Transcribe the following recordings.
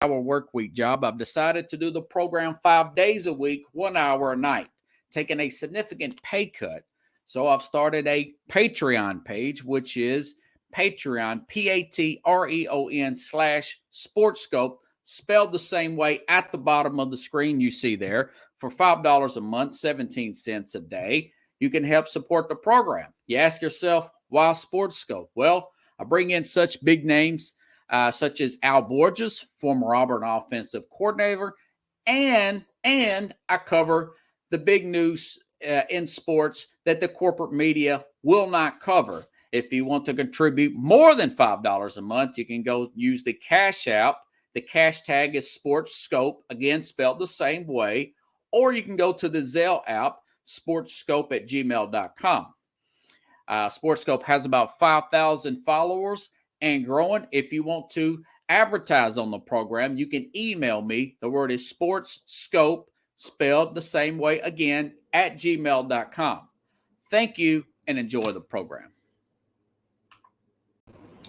hour work week job, I've decided to do the program 5 days a week, 1 hour a night, taking a significant pay cut. So I've started a Patreon page, which is Patreon, Patreon/SportsScope, spelled the same way at the bottom of the screen you see there. For $5 a month, 17 cents a day, you can help support the program. You ask yourself, why SportsScope? Well, I bring in such big names such as Al Borges, former Auburn offensive coordinator, and I cover the big news in sports that the corporate media will not cover. If you want to contribute more than $5 a month, you can go use the Cash App. The cash tag is SportsScope, again spelled the same way, or you can go to the Zelle app, sportscope@gmail.com. SportsScope has about 5,000 followers and growing. If you want to advertise on the program, you can email me. The word is SportsScope, spelled the same way again, at gmail.com. Thank you and enjoy the program.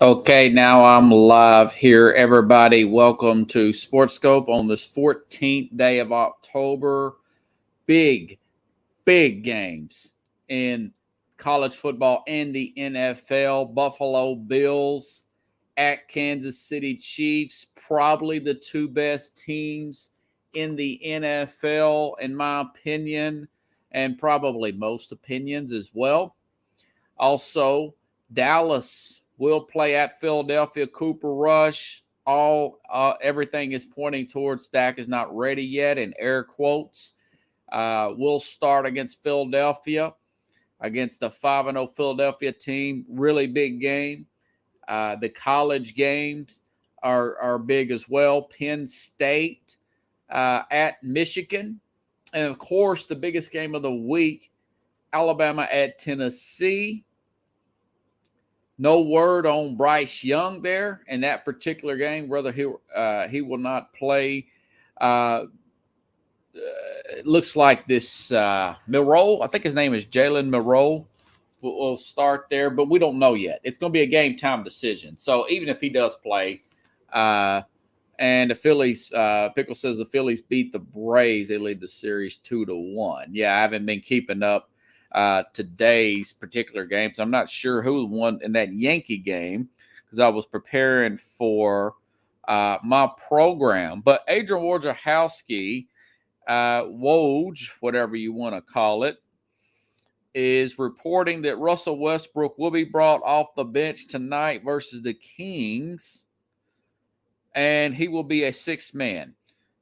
Okay, now I'm live here, everybody. Welcome to SportsScope on this 14th day of October. Big games in college football and the NFL. Buffalo Bills at Kansas City Chiefs, probably the two best teams in the NFL, in my opinion, and probably most opinions as well. Also, Dallas will play at Philadelphia. Cooper Rush. Everything is pointing towards Dak is not ready yet, in air quotes. Will start against Philadelphia, against a 5-0 Philadelphia team. Really big game. The college games are big as well. Penn State at Michigan. And, of course, the biggest game of the week, Alabama at Tennessee. No word on Bryce Young there in that particular game, whether he will not play. It looks like this Milroe, I think his name is Jalen Milroe, will start there, but we don't know yet. It's going to be a game time decision. So even if he does play, and the Phillies, Pickle says the Phillies beat the Braves, they lead the series 2-1. Yeah, I haven't been keeping up today's particular games. I'm not sure who won in that Yankee game because I was preparing for my program. But Adrian Wojciechowski, Woj, whatever you want to call it, is reporting that Russell Westbrook will be brought off the bench tonight versus the Kings, and he will be a sixth man.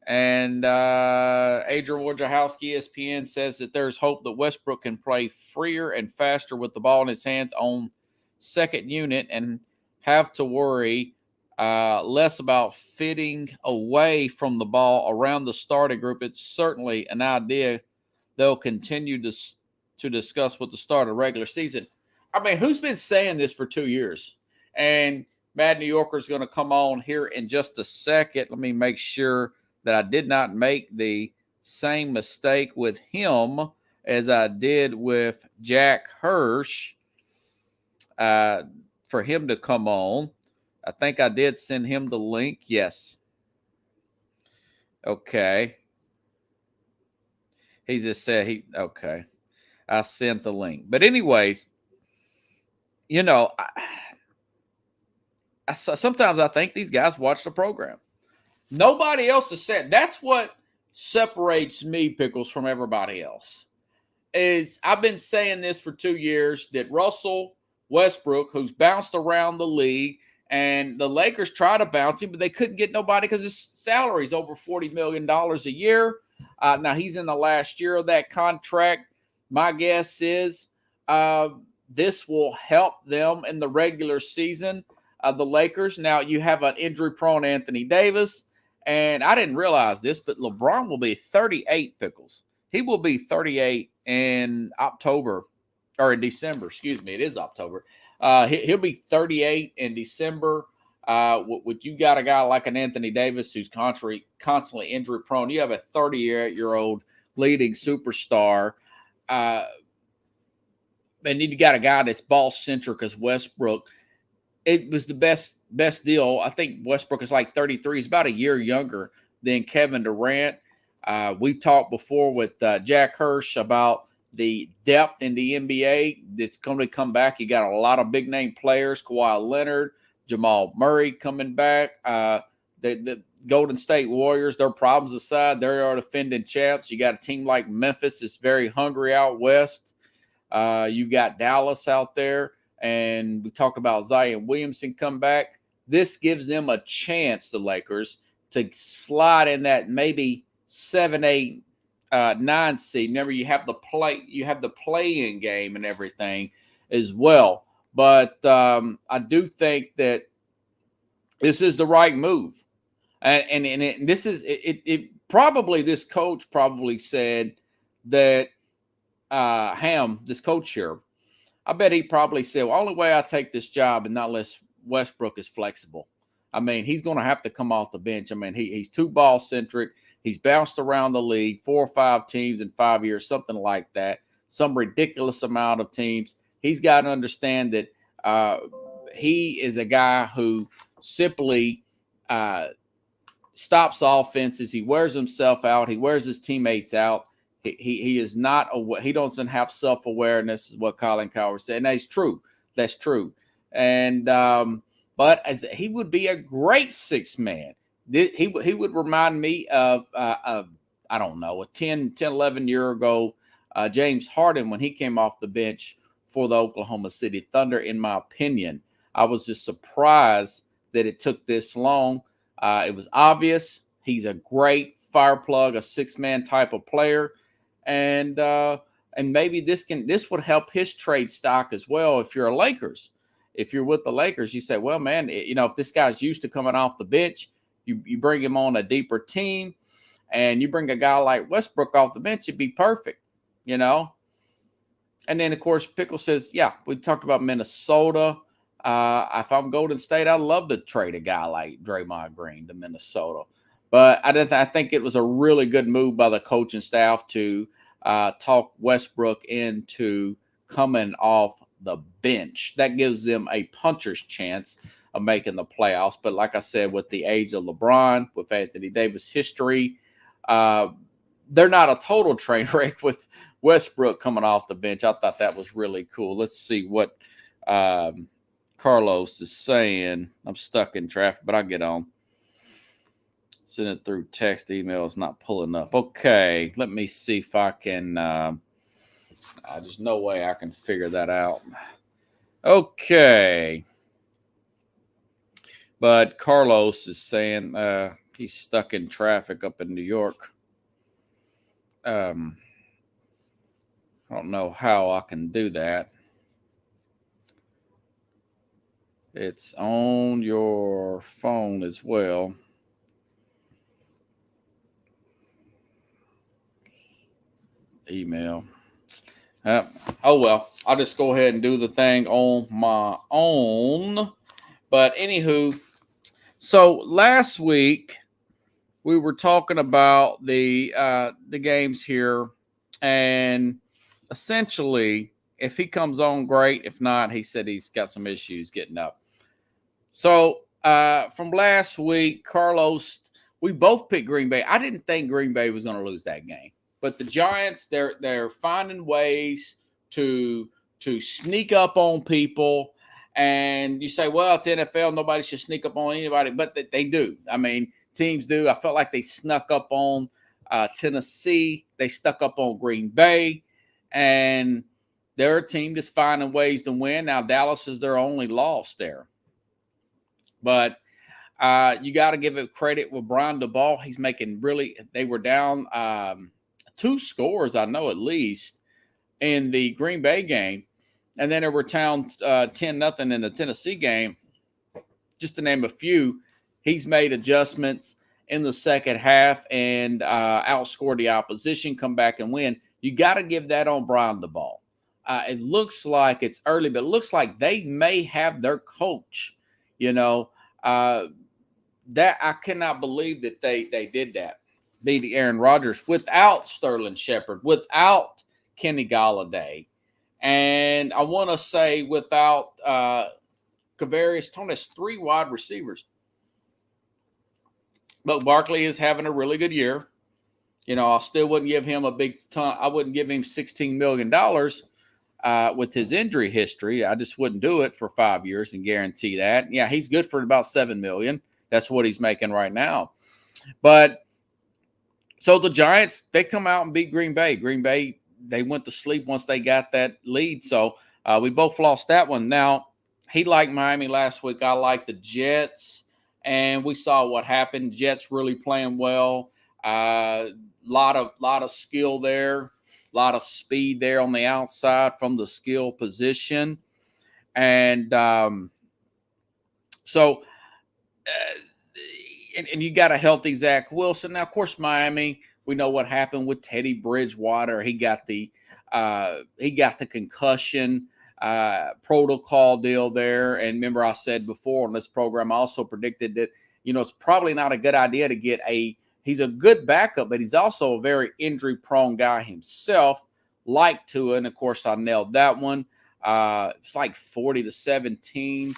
And Adrian Wojciechowski, ESPN, says that there's hope that Westbrook can play freer and faster with the ball in his hands on second unit and have to worry less about fitting away from the ball around the starting group. It's certainly an idea they'll continue to discuss with the start of the regular season. I mean, who's been saying this for 2 years? And Mad New Yorker is going to come on here in just a second. Let me make sure that I did not make the same mistake with him as I did with Jack Hirsch for him to come on. I think I did send him the link. Yes. Okay. He just said okay. I sent the link. But anyways, you know, sometimes I think these guys watch the program. Nobody else has said. That's what separates me, Pickles, from everybody else. Is I've been saying this for 2 years that Russell Westbrook, who's bounced around the league, and the Lakers tried to bounce him, but they couldn't get nobody because his salary is over $40 million a year. Now he's in the last year of that contract. My guess is this will help them in the regular season, the Lakers. Now you have an injury-prone Anthony Davis. And I didn't realize this, but LeBron will be 38, Pickles. He will be 38 in October, or in December. Excuse me, it is October. He'll be 38 in December. Would you got a guy like an Anthony Davis who's constantly injury-prone? You have a 38-year-old leading superstar. And you got a guy that's ball-centric as Westbrook. it was the best deal. I think Westbrook is like 33. He's about a year younger than Kevin Durant. We talked before with Jack Hirsch about the depth in the NBA that's going to come back. You got a lot of big name players: Kawhi Leonard, Jamal Murray coming back. The Golden State Warriors, their problems aside, they are defending champs. You got a team like Memphis that's very hungry out west. You got Dallas out there, and we talked about Zion Williamson come back. This gives them a chance, the Lakers, to slide in that maybe 7, 8, 9 seed. Remember, you have the play-in game and everything as well. But I do think that this is the right move, and this is it. Probably this coach probably said that Ham, this coach here, I bet he probably said, well, only way I take this job and not unless Westbrook is flexible. I mean, he's going to have to come off the bench. I mean, he's too ball centric. He's bounced around the league, 4 or 5 teams in 5 years, something like that, some ridiculous amount of teams. He's got to understand that he is a guy who simply stops offenses. He wears himself out. He wears his teammates out. He is not he doesn't have self-awareness, is what Colin Cowherd said. And that's true. That's true. And but as he would be a great 6th man. He would remind me of I don't know, a 10, 11 year ago James Harden when he came off the bench for the Oklahoma City Thunder, in my opinion. I was just surprised that it took this long. It was obvious. He's a great fire plug, a 6-man type of player. And maybe this would help his trade stock as well. If you're a Lakers, if you're with the Lakers, you say, well, man, if this guy's used to coming off the bench, you bring him on a deeper team, and you bring a guy like Westbrook off the bench, it'd be perfect, And then, of course, Pickle says, yeah, we talked about Minnesota. If I'm Golden State, I'd love to trade a guy like Draymond Green to Minnesota. But I think it was a really good move by the coaching staff to talk Westbrook into coming off the bench. That gives them a puncher's chance of making the playoffs. But like I said, with the age of LeBron, with Anthony Davis history, they're not a total train wreck with Westbrook coming off the bench. I thought that was really cool. Let's see what Carlos is saying. I'm stuck in traffic, but I'll get on. Send it through text, email is not pulling up. Okay, let me see if I can. There's no way I can figure that out. Okay. But Carlos is saying he's stuck in traffic up in New York. I don't know how I can do that. It's on your phone as well. Email. Oh, well, I'll just go ahead and do the thing on my own. But anywho, so last week we were talking about the games here, and essentially, if he comes on, great. If not, he said he's got some issues getting up. So from last week, Carlos, we both picked Green Bay. I didn't think Green Bay was going to lose that game. But the Giants, they're finding ways to sneak up on people. And you say, well, it's NFL. Nobody should sneak up on anybody. But they do. I mean, teams do. I felt like they snuck up on Tennessee. They stuck up on Green Bay. And they're a team that's finding ways to win. Now, Dallas is their only loss there. But you got to give it credit with Brian DeBall. He's making they were down 2 scores, I know at least, in the Green Bay game. And then they were down 10-0 in the Tennessee game. Just to name a few, he's made adjustments in the second half and outscored the opposition, come back and win. You got to give that on Brian DeBall. It looks like it's early, but it looks like they may have their coach, that I cannot believe that they did that. Beat Aaron Rodgers without Sterling Shepard, without Kenny Golladay. And I want to say without Kavarius Tony. That's 3 wide receivers. But Barkley is having a really good year. I still wouldn't give him a big ton. I wouldn't give him $16 million with his injury history. I just wouldn't do it for 5 years and guarantee that. Yeah, he's good for about $7 million. That's what he's making right now. But so the Giants, they come out and beat Green Bay. Green Bay, they went to sleep once they got that lead. So we both lost that one. Now, he liked Miami last week. I like the Jets. And we saw what happened. Jets really playing well. Lot of skill there. A lot of speed there on the outside from the skill position. And so you got a healthy Zach Wilson. Now, of course, Miami, we know what happened with Teddy Bridgewater. He got the concussion protocol deal there. And remember, I said before on this program, I also predicted that, it's probably not a good idea to get he's a good backup, but he's also a very injury-prone guy himself, like Tua. And, of course, I nailed that one. It's like 40-17.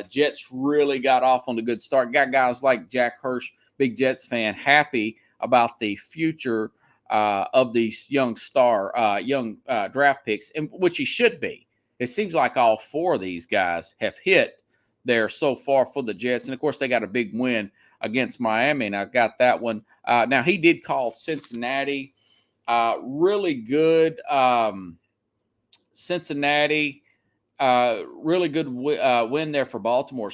Jets really got off on a good start. Got guys like Jack Hirsch, big Jets fan, happy about the future of these young draft picks, which he should be. It seems like all 4 of these guys have hit there so far for the Jets. And, of course, they got a big win against Miami, and I got that one. Now, he did call Cincinnati really good. Cincinnati, really good win there for Baltimore.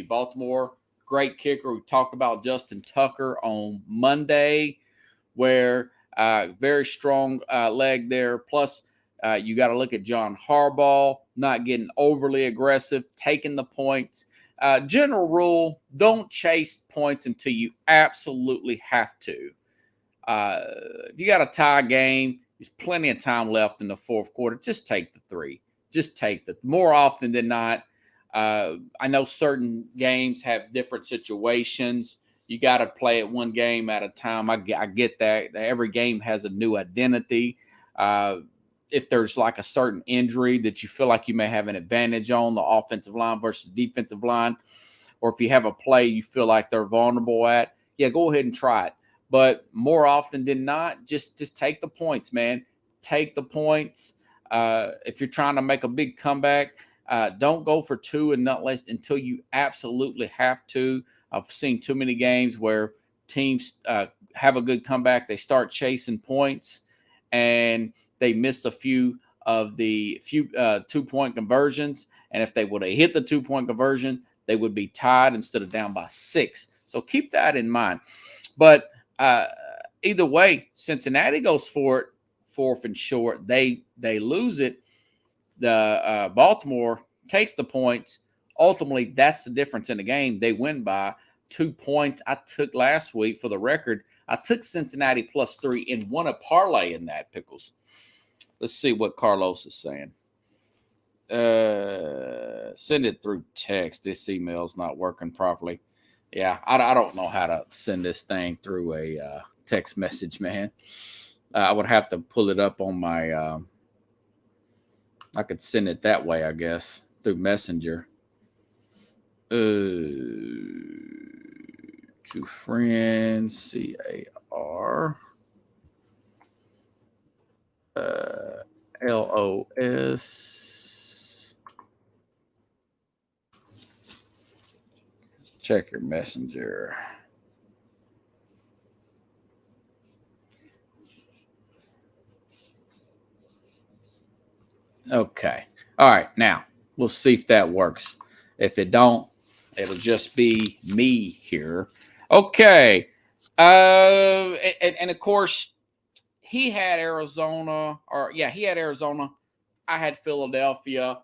Baltimore, great kicker. We talked about Justin Tucker on Monday, where very strong leg there. Plus, you got to look at John Harbaugh, not getting overly aggressive, taking the points. General rule, don't chase points until you absolutely have to. If you got a tie game, there's plenty of time left in the fourth quarter. Just take the 3. Just take the more often than not. I know certain games have different situations. You got to play it one game at a time. I get that. Every game has a new identity. If there's like a certain injury that you feel like you may have an advantage on the offensive line versus defensive line, or if you have a play you feel like they're vulnerable at, yeah, go ahead and try it. But more often than not, just take the points, man. Take the points. If you're trying to make a big comeback, don't go for 2 and not less until you absolutely have to. I've seen too many games where teams have a good comeback. They start chasing points, and they missed a few of the 2-point conversions. And if they would have hit the 2-point conversion, they would be tied instead of down by 6. So keep that in mind. But either way, Cincinnati goes for it, 4th and short. They lose it. The Baltimore takes the points. Ultimately, that's the difference in the game. They win by 2 points. I took last week, for the record, I took Cincinnati +3 and won a parlay in that, Pickles. Let's see what Carlos is saying. Send it through text. This email's not working properly. Yeah, I don't know how to send this thing through a text message, man. I would have to pull it up on my I could send it that way, I guess, through Messenger. To friends, CAR. LOS. Check your messenger. Okay. All right. Now we'll see if that works. If it don't, it'll just be me here. Okay. And of course, he had Arizona. He had Arizona. I had Philadelphia.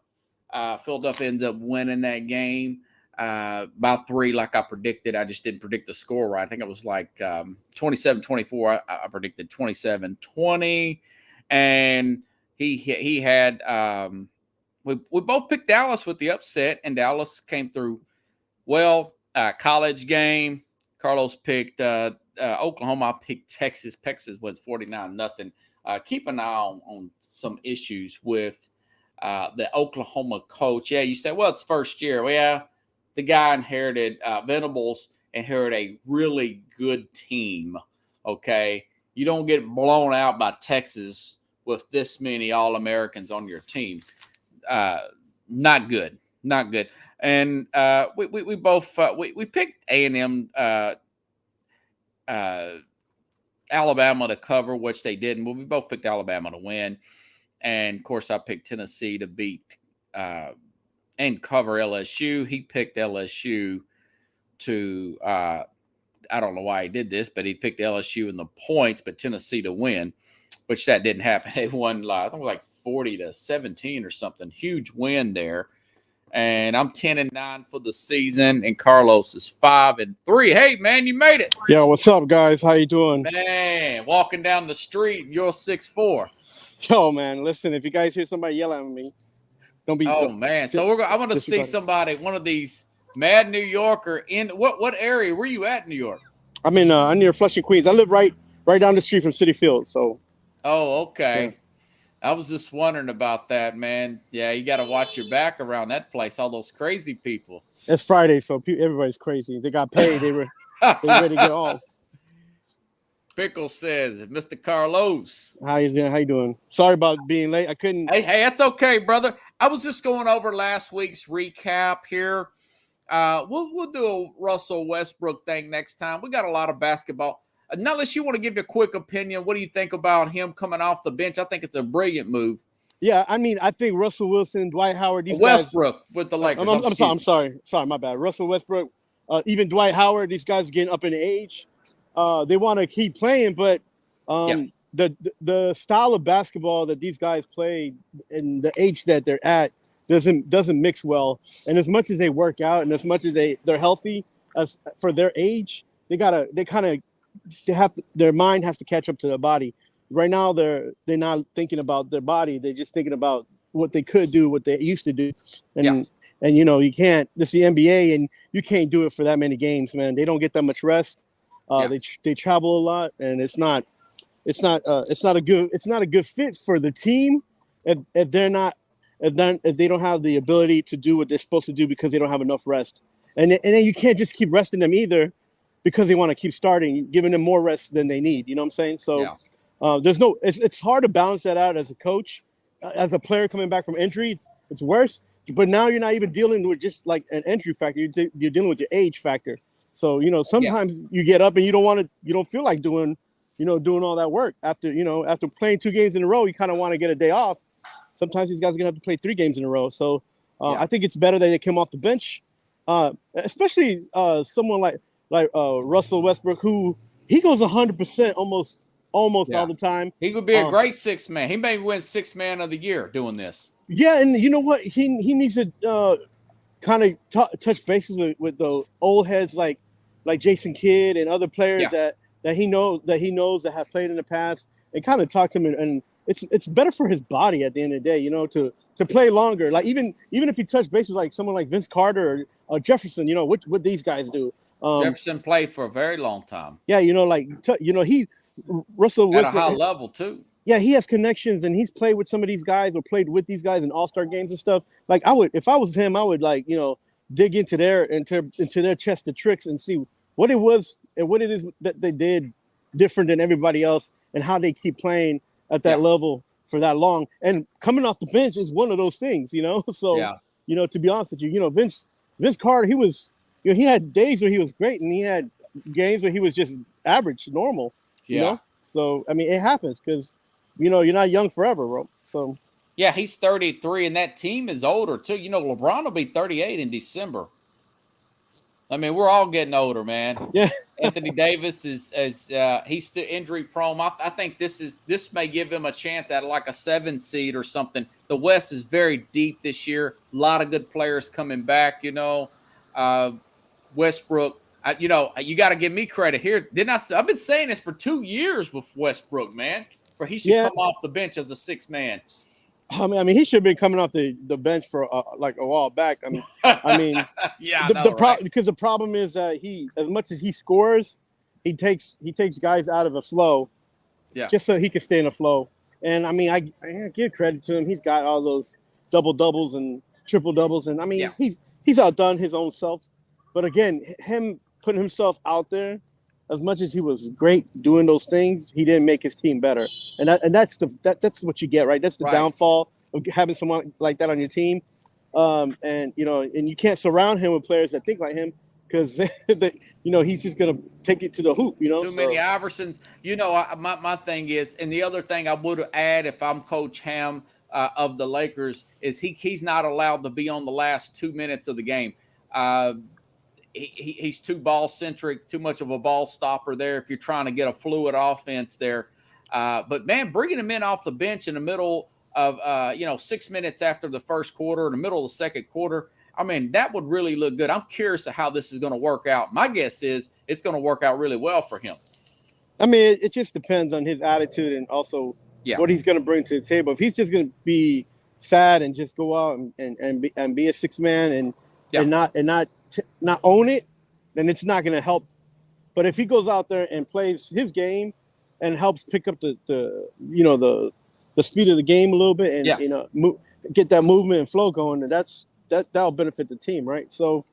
Philadelphia ends up winning that game by 3, like I predicted. I just didn't predict the score right. I think it was like 27-24. I predicted 27-20. And he had we both picked Dallas with the upset, and Dallas came through well. College game, Carlos picked Oklahoma. I picked Texas. Texas was 49-0. Keep an eye on some issues with the Oklahoma coach. Yeah, you say, well, it's first year. Well, yeah, the guy inherited Venables inherited a really good team. Okay, you don't get blown out by Texas with this many All-Americans on your team. Not good, not good. And we both we picked A&M Alabama to cover, which they didn't. But we both picked Alabama to win, and of course I picked Tennessee to beat and cover LSU. He picked LSU to I don't know why he did this, but he picked LSU in the points, but Tennessee to win, which that didn't happen. They won, I think it was like 40-17 or something. Huge win there. And I'm 10-9 for the season, and Carlos is 5-3. Hey, man, you made it. Yo, what's up, guys? How you doing? Man, walking down the street, you're 6'4". Yo, man, listen, if you guys hear somebody yell at me, don't be. Oh, man. So I want to see somebody, one of these mad New Yorker in what area? Where you at in New York? I'm near Flushing, Queens. I live right down the street from Citi Field. So. Oh, okay. Yeah. I was just wondering about that, man. Yeah, you got to watch your back around that place. All those crazy people. It's Friday, so everybody's crazy. They got paid. They ready to get on. Pickle says, Mr. Carlos. How you doing? Sorry about being late. I couldn't. Hey, that's okay, brother. I was just going over last week's recap here. We'll do a Russell Westbrook thing next time. We got a lot of basketball. Now, unless you want to give your quick opinion, what do you think about him coming off the bench? I think it's a brilliant move. Yeah, I mean, I think Russell Wilson, Dwight Howard, these Westbrook guys, with the Lakers. I'm sorry, my bad. Russell Westbrook, even Dwight Howard, these guys are getting up in age. They want to keep playing, but the style of basketball that these guys play and the age that they're at doesn't mix well. And as much as they work out and as much as they're healthy, as for their age, their mind has to catch up to their body. Right now, they're not thinking about their body. They're just thinking about what they could do, what they used to do. And you can't. This is the NBA, and you can't do it for that many games, man. They don't get that much rest. They travel a lot, and it's not a good fit for the team if they don't have the ability to do what they're supposed to do because they don't have enough rest. And then you can't just keep resting them either, because they want to keep starting, giving them more rest than they need. You know what I'm saying? So it's hard to balance that out as a coach. As a player coming back from injury, it's worse. But now you're not even dealing with just like an injury factor. You're dealing with your age factor. So, sometimes you get up and you don't feel like doing all that work after playing 2 games in a row. You kind of want to get a day off. Sometimes these guys are going to have to play 3 games in a row. So I think it's better that they came off the bench, especially someone like Russell Westbrook, who he goes 100% almost all the time. He could be a great 6 man. He may win 6 man of the year doing this. Yeah, and you know what? He needs to kind of touch bases with the old heads like Jason Kidd and other players that he knows that have played in the past, and kind of talk to him. And it's better for his body at the end of the day, to play longer. Like even if he touch bases like someone like Vince Carter or Jefferson, what these guys do. Jefferson played for a very long time. Yeah, Russell Westbrook at a high level too. Yeah, he has connections, and he's played with some of these guys or played with these guys in all-star games and stuff. Like if I was him, I would dig into their chest of tricks and see what it was and what it is that they did different than everybody else, and how they keep playing at that level for that long. And coming off the bench is one of those things, So to be honest with you, Vince Carter, he was, he had days where he was great, and he had games where he was just average, normal. You know? So I mean, it happens because you're not young forever, bro. So yeah, he's 33, and that team is older too. LeBron will be 38 in December. I mean, we're all getting older, man. Yeah. Anthony Davis is he's still injury prone. I think this may give him a chance at like a 7 seed or something. The West is very deep this year. A lot of good players coming back. Westbrook. You got to give me credit here. I've been saying this for 2 years with Westbrook, man. Where he should come off the bench as a 6 man. I mean, he should have been coming off the bench for like a while back. I mean, because the problem is that he, as much as he scores, he takes guys out of the flow, just so he can stay in the flow. And I mean, I give credit to him. He's got all those double doubles and triple doubles, and I mean Yeah. he's outdone his own self. But again, him putting himself out there, as much as he was great doing those things, he didn't make his team better, and that's what you get, right? That's the Right. downfall of having someone like that on your team, and you can't surround him with players that think like him because he's just gonna take it to the hoop, Too many Iversons. My thing is, and the other thing I would add if I'm Coach Ham of the Lakers is he's not allowed to be on the last 2 minutes of the game. He's too ball centric, too much of a ball stopper there. If you're trying to get a fluid offense there, but man, bringing him in off the bench in the middle of 6 minutes after the first quarter, in the middle of the second quarter. I mean, that would really look good. I'm curious of how this is going to work out. My guess is it's going to work out really well for him. I mean, it just depends on his attitude and also what he's going to bring to the table. If he's just going to be sad and just go out and be a six man and not own it, then it's not going to help. But if he goes out there and plays his game and helps pick up the speed of the game a little bit and get that movement and flow going, and that'll benefit the team, right? So,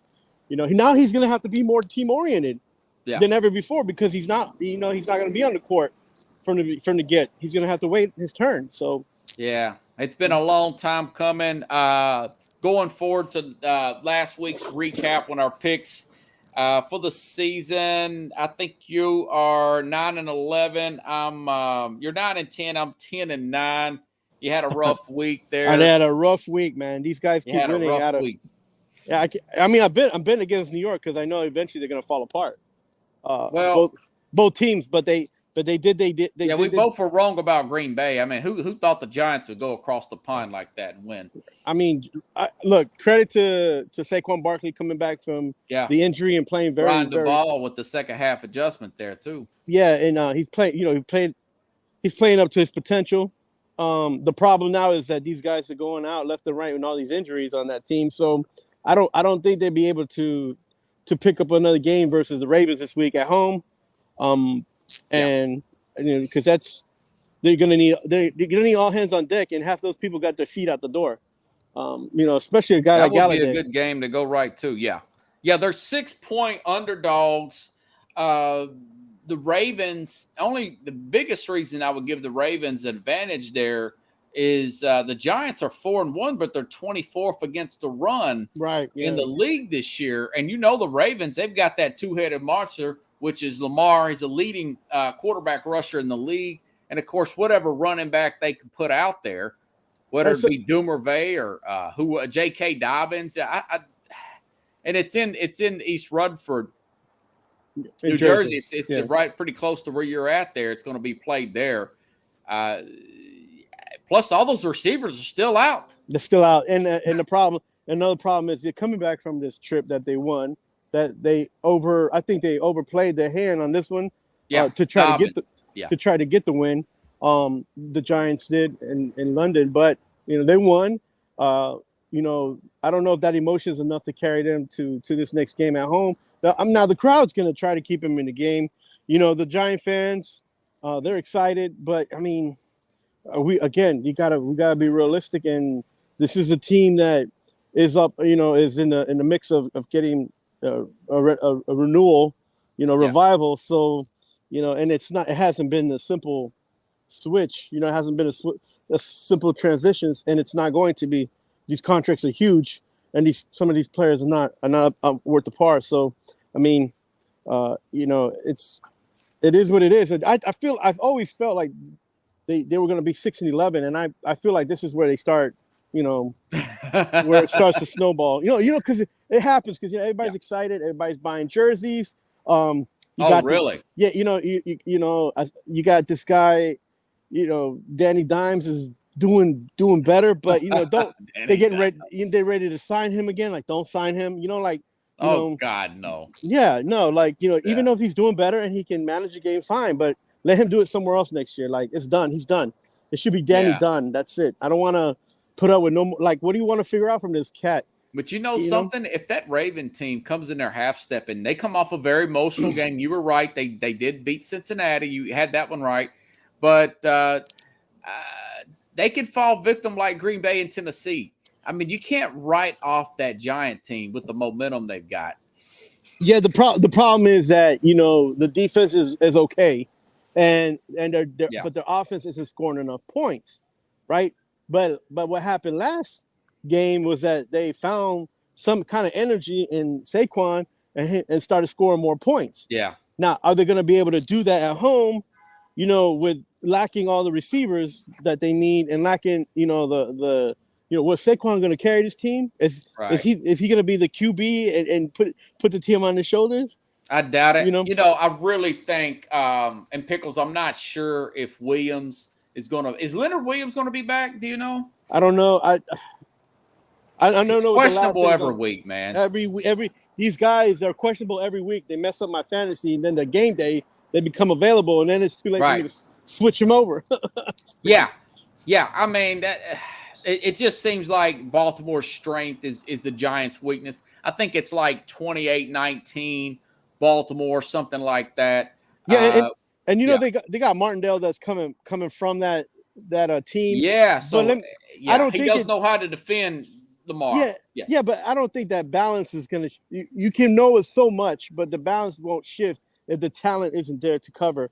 now he's going to have to be more team oriented than ever before because he's not going to be on the court from the get. He's going to have to wait his turn. So, yeah, it's been a long time coming. Going forward to last week's recap on our picks for the season, I think you are 9-11. You're 9-10. I'm 10-9. You had a rough week there. I had a rough week, man. These guys keep winning out of. Week. Yeah, I mean, I've been against New York because I know eventually they're going to fall apart. Both teams, but they did. We both were wrong about Green Bay. I mean, who thought the Giants would go across the pond like that and win? I mean, look, credit to Saquon Barkley coming back from the injury and playing very ball with the second half adjustment there too. Yeah, and he's playing. He's playing up to his potential. The problem now is that these guys are going out left and right with all these injuries on that team. So I don't think they'd be able to pick up another game versus the Ravens this week at home. Because they're gonna need all hands on deck, and half those people got their feet out the door. Especially a guy like Galladay. That would be a good game to go right too. Yeah. They're 6-point underdogs. The Ravens, only the biggest reason I would give the Ravens an advantage there is the Giants are 4-1, but they're 24th against the run in the league this year. And the Ravens, they've got that two-headed monster, which is Lamar. He's a leading quarterback rusher in the league. And, of course, whatever running back they can put out there, whether it be Dumervay or J.K. Dobbins. And it's in East Rutherford, New Jersey. It's right pretty close to where you're at there. It's going to be played there. Plus, all those receivers are still out. They're still out. And another problem is they're coming back from this trip that they won. That I think they overplayed their hand on this one to try to get the win. The Giants did in London, but they won. I don't know if that emotion is enough to carry them to this next game at home. Now the crowd's going to try to keep them in the game. The Giant fans, they're excited, but I mean, we gotta be realistic, and this is a team that is up, is in the mix of getting a renewal, revival. So, and it hasn't been a simple switch. It hasn't been a simple transitions, and it's not going to be. These contracts are huge, and some of these players are not worth the par. So, I mean, it is what it is. I've always felt like they were going to be 6-11, and I feel like this is where they start. Where it starts to snowball. Because it happens because everybody's excited, everybody's buying jerseys. Really? You got this guy. Danny Dimes is doing better, but they're ready to sign him again. Like, don't sign him. God, no. Yeah, no. Even though if he's doing better and he can manage the game, fine. But let him do it somewhere else next year. Like, it's done. He's done. It should be Danny Dunn. That's it. I don't want to put up with no more. Like, what do you want to figure out from this cat? But something? If that Raven team comes in there half-stepping, they come off a very emotional game. You were right. They did beat Cincinnati. You had that one right. But they could fall victim like Green Bay and Tennessee. I mean, you can't write off that Giant team with the momentum they've got. Yeah, the problem is that the defense is okay, and Yeah. but their offense isn't scoring enough points, right? But what happened last game was that they found some kind of energy in Saquon and started scoring more points. Yeah. Now, are they going to be able to do that at home? With lacking all the receivers that they need and lacking, was Saquon going to carry this team? Is he going to be the QB and put the team on his shoulders? I doubt it. I really think, and Pickles, I'm not sure if Williams is Leonard Williams going to be back? Do you know? I don't know. I don't know what the last questionable every week, man. Every these guys are questionable every week. They mess up my fantasy, and then the game day they become available, and then it's too late for me to switch them over. Yeah. I mean that. It just seems like Baltimore's strength is the Giants' weakness. I think it's like 28-19, Baltimore, something like that. Yeah, and they got Martindale that's coming from that team. Yeah, so I don't he think does know how to defend Lamar. Yeah, but I don't think that balance is gonna. You can know it so much, but the balance won't shift if the talent isn't there to cover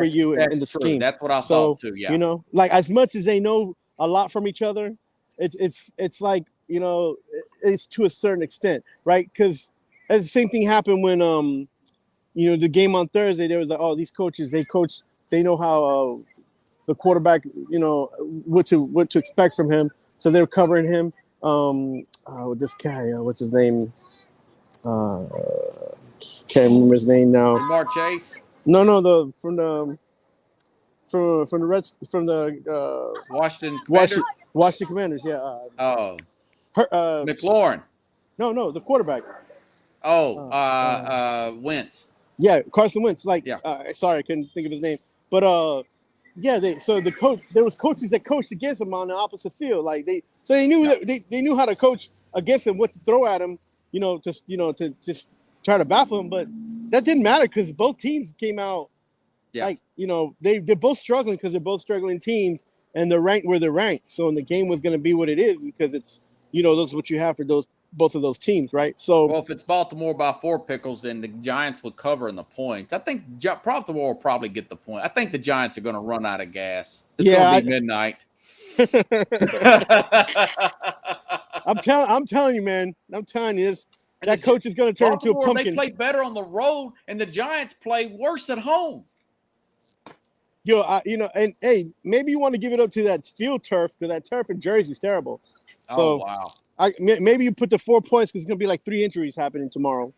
you in the scheme. That's what I thought too. Yeah, like as much as they know a lot from each other, it's like it's to a certain extent, right? Because the same thing happened when the game on Thursday. There was like, these coaches they know how the quarterback what to expect from him, so they're covering him. This guy, what's his name? Can't remember his name now. Lamar Chase. No, from the Reds, from the Washington Commanders. Yeah. McLaurin. No, the quarterback. Wentz. Yeah, Carson Wentz. Sorry, I couldn't think of his name. But the coach, there was coaches that coached against him on the opposite field. Like they knew that they knew how to coach against him, what to throw at him, to just try to baffle him. But that didn't matter because both teams came out they're both struggling because they're both struggling teams and they're ranked where they're ranked. So the game was going to be what it is because it's those what you have for both of those teams, right? So if it's Baltimore by 4, Pickles, then the Giants would cover in the points. I think Baltimore will probably get the point. I think the Giants are going to run out of gas. It's going to be midnight. I'm telling you, man. I'm telling you this. That coach is going to turn into a pumpkin. They play better on the road, and the Giants play worse at home. And hey, maybe you want to give it up to that field turf because that turf in Jersey is terrible. So, wow. Maybe you put the 4 points because it's going to be like 3 injuries happening tomorrow.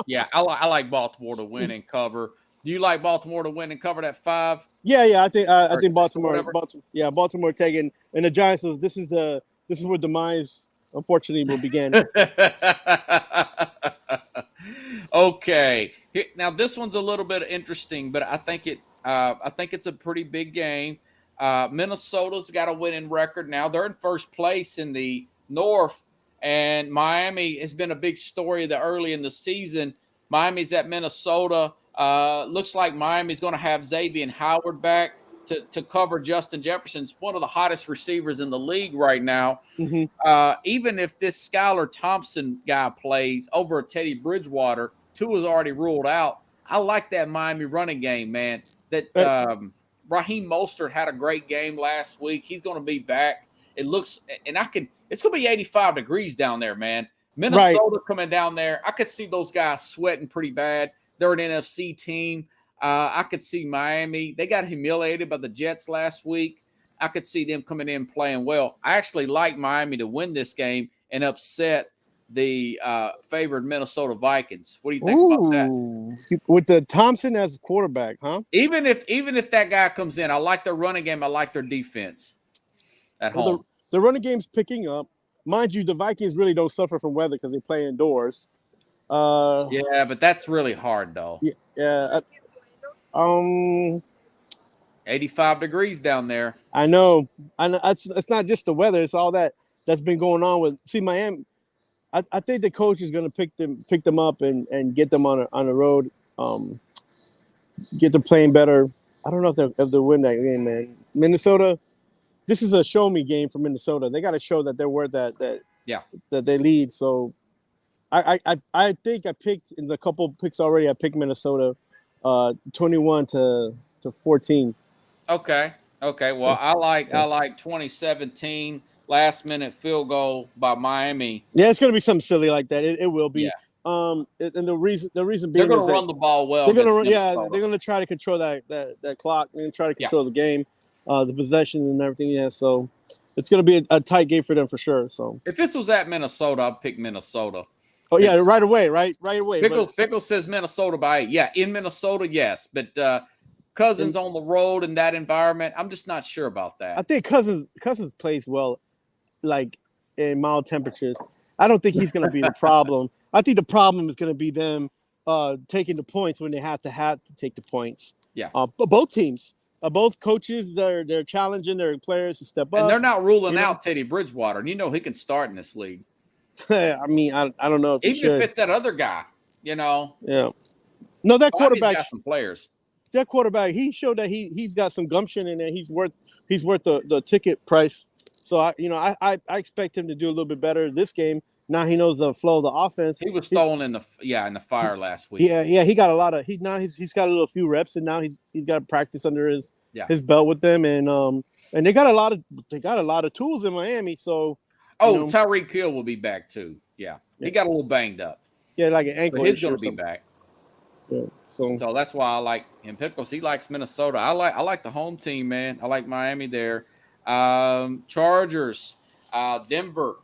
Yeah, I like Baltimore to win and cover. Do you like Baltimore to win and cover that 5? Yeah, I think Baltimore. Baltimore taking, and the Giants. This is where demise, unfortunately, will begin. Okay, now this one's a little bit interesting, but I think it's a pretty big game. Minnesota's got a winning record now. They're in first place in the North, and Miami has been a big story early in the season. Miami's at Minnesota. Looks like Miami's going to have Xavier Howard back to cover Justin Jefferson's one of the hottest receivers in the league right now. Mm-hmm. Even if this Skylar Thompson guy plays over Teddy Bridgewater, Tua's already ruled out. I like that Miami running game, man. That Raheem Mostert had a great game last week. He's going to be back. It looks, and it's going to be 85 degrees down there, man. Minnesota coming down there. I could see those guys sweating pretty bad. They're an NFC team. I could see Miami. They got humiliated by the Jets last week. I could see them coming in playing well. I actually like Miami to win this game and upset the favored Minnesota Vikings. What do you think about that? With the Thompson as quarterback, huh? Even if that guy comes in, I like their running game. I like their defense at home. The running game's picking up. Mind you, the Vikings really don't suffer from weather because they play indoors. Yeah, but that's really hard, though. Yeah. 85 degrees down there. I know. It's not just the weather. It's all that's been going on with. See, Miami. I think the coach is going to pick them up and get them on the road. Get them playing better. I don't know if they'll win that game, man. Minnesota. this is a show me game for Minnesota. They got to show that they're worth that Yeah. that they lead. So I think I picked in the couple picks already. I picked Minnesota, 21 to 14. Okay. Okay. Well, I like 2017 last minute field goal by Miami. Yeah, it's gonna be something silly like that. It will Yeah. be. And the reason They're being going is to that run the ball well they're against gonna Minnesota. they're gonna try to control that clock. They're gonna try to Yeah. control the game, the possession and everything. Yeah, so it's gonna be a tight game for them for sure. So If this was at Minnesota, I'd pick Minnesota. oh yeah, right away. Pickles says Minnesota by 8. Yeah, in Minnesota, yes. But Cousins on the road in that environment, I'm just not sure about that. I think Cousins plays well, like in mild temperatures. I don't think he's going to be the problem. I think the problem is going to be them taking the points when they have to take the points. Yeah. But both teams, both coaches, they're challenging their players to step up. And they're not ruling out Teddy Bridgewater. And he can start in this league. I mean, I don't know if even if it's that other guy, Yeah. No, that quarterback got some players. That quarterback, he showed that he's got some gumption in there. He's worth the ticket price. So I expect him to do a little bit better this game. Now he knows the flow of the offense. He was thrown in the fire last week. Yeah, he got a lot of he's got a few reps, and now he's got practice under his belt with them, and they got a lot of tools in Miami. So Tyreek Hill will be back too. Yeah, he got a little banged up. Yeah, like an ankle. But he's going to be back. Yeah, so that's why I like him. Pickles, he likes Minnesota. I like the home team, man. I like Miami there. Chargers, Denver.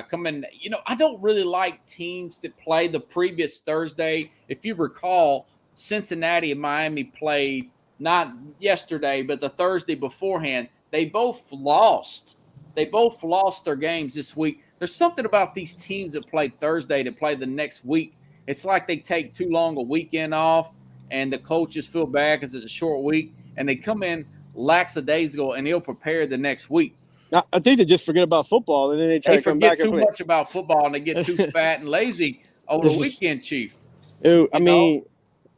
Coming, I don't really like teams that play the previous Thursday. If you recall, Cincinnati and Miami played not yesterday, but the Thursday beforehand. They both lost. They both lost their games this week. There's something about these teams that play Thursday to play the next week. It's like they take too long a weekend off, and the coaches feel bad because it's a short week, and they come in lackadaisical and they'll prepare the next week. I think they just forget about football, and then they try to come back and play. They forget too much about football, and they get too fat and lazy over the weekend, Chief. I mean,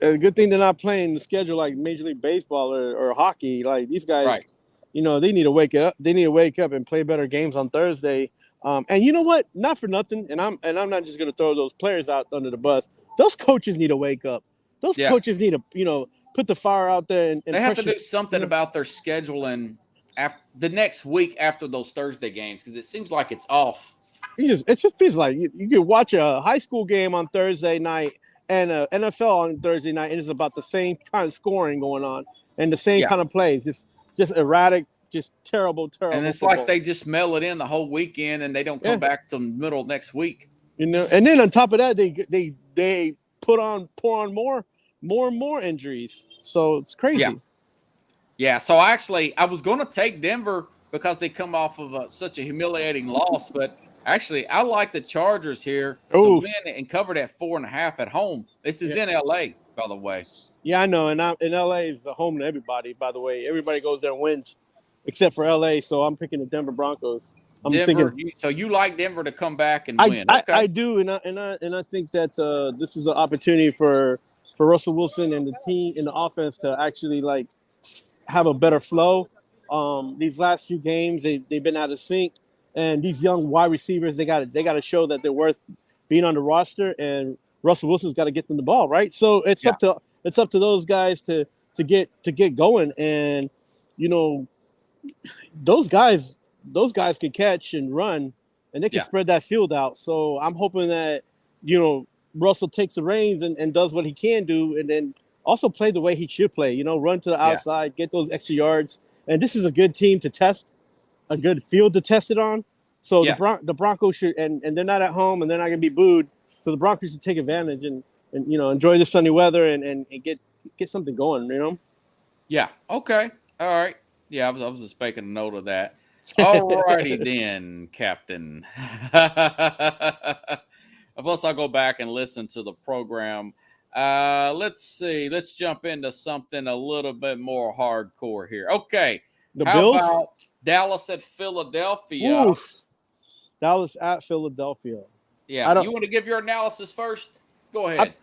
a good thing they're not playing the schedule like Major League Baseball or hockey. Like these guys, right. They need to wake up. They need to wake up and play better games on Thursday. And you know what? Not for nothing. And I'm not just going to throw those players out under the bus. Those coaches need to wake up. Those coaches need to, put the fire out there and they have to do something about their scheduling after the next week after those Thursday games, because it seems like it's off. It just feels like you could watch a high school game on Thursday night and a NFL on Thursday night, and it's about the same kind of scoring going on and the same kind of plays. Just erratic, just terrible. And it's football. Like they just mail it in the whole weekend, and they don't come back till the middle of next week. And then on top of that, they pour on more and more injuries. So it's crazy. Yeah. So actually, I was going to take Denver because they come off of such a humiliating loss, but actually, I like the Chargers here to win and cover that 4.5 at home. This is in LA, by the way. Yeah, I know. And LA is a home to everybody, by the way. Everybody goes there and wins, except for LA. So I'm picking the Denver Broncos. So you like Denver to come back and win? Okay. I do, and I think that this is an opportunity for Russell Wilson and the team and the offense to actually have a better flow. These last few games, they've been out of sync. And these young wide receivers, they got to show that they're worth being on the roster. And Russell Wilson's got to get them the ball, right? So it's up to those guys to get going. And those guys can catch and run, and they can spread that field out. So I'm hoping that Russell takes the reins and does what he can do, and then also play the way he should play. Run to the outside, get those extra yards. And this is a good team to test. A good field to test it on. So the Broncos should, and they're not at home and they're not going to be booed. So the Broncos should take advantage and enjoy the sunny weather and get something going, Yeah. Okay. All right. Yeah, I was just making a note of that. All righty then, Captain. Plus, I'll go back and listen to the program. Let's see. Let's jump into something a little bit more hardcore here. Okay. How Bills? About Dallas at Philadelphia? Oof. Dallas at Philadelphia. Yeah. You want to give your analysis first? Go ahead.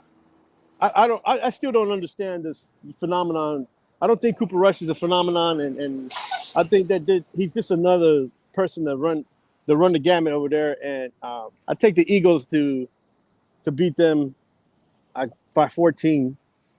I still don't understand this phenomenon. I don't think Cooper Rush is a phenomenon, and I think that he's just another person that run the gamut over there, and I take the Eagles to beat them by 14.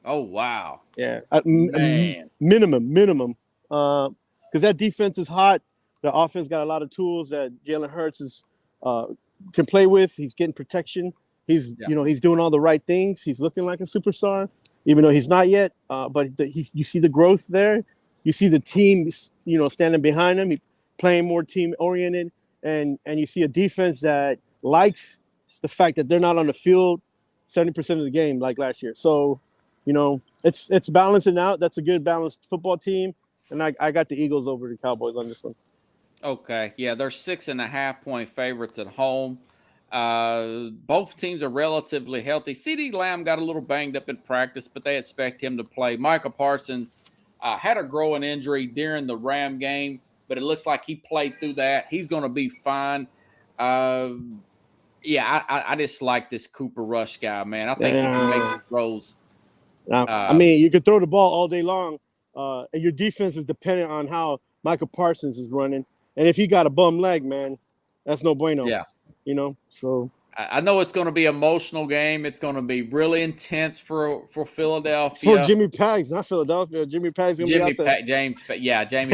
Oh wow, Yeah, man. minimum. Because that defense is hot. The offense got a lot of tools that Jalen Hurts can play with. He's getting protection. He's Yeah. he's doing all the right things. He's looking like a superstar, even though he's not yet. But you see the growth there. You see the team, standing behind him, playing more team oriented, and you see a defense that likes the fact that they're not on the field 70% of the game like last year. So, it's balancing out. That's a good balanced football team, and I got the Eagles over the Cowboys on this one. Okay, yeah, they're 6.5-point favorites at home. Both teams are relatively healthy. CeeDee Lamb got a little banged up in practice, but they expect him to play. Micah Parsons had a growing injury during the Ram game, but it looks like he played through that. He's going to be fine. Yeah, I just like this Cooper Rush guy, man. I think he can make the throws. I mean, you can throw the ball all day long, and your defense is dependent on how Micah Parsons is running. And if he got a bum leg, man, that's no bueno. Yeah. So I know it's going to be an emotional game. It's going to be really intense for Philadelphia. For Jimmy Pags, not Philadelphia. Jimmy Pags going to be out there. Jamie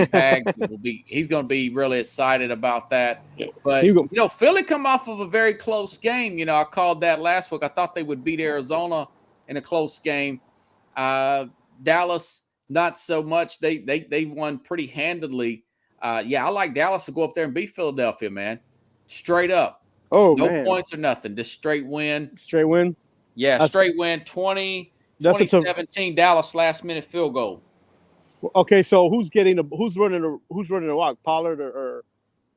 Pags will be. He's going to be really excited about that. But Philly come off of a very close game. I called that last week. I thought they would beat Arizona in a close game. Dallas, not so much. They won pretty handedly. I like Dallas to go up there and beat Philadelphia, man. Straight up. Oh, no man. points or nothing. Just straight win. Straight win? Yeah, straight win. 2017 Dallas last-minute field goal. Okay, so who's running the rock? Pollard or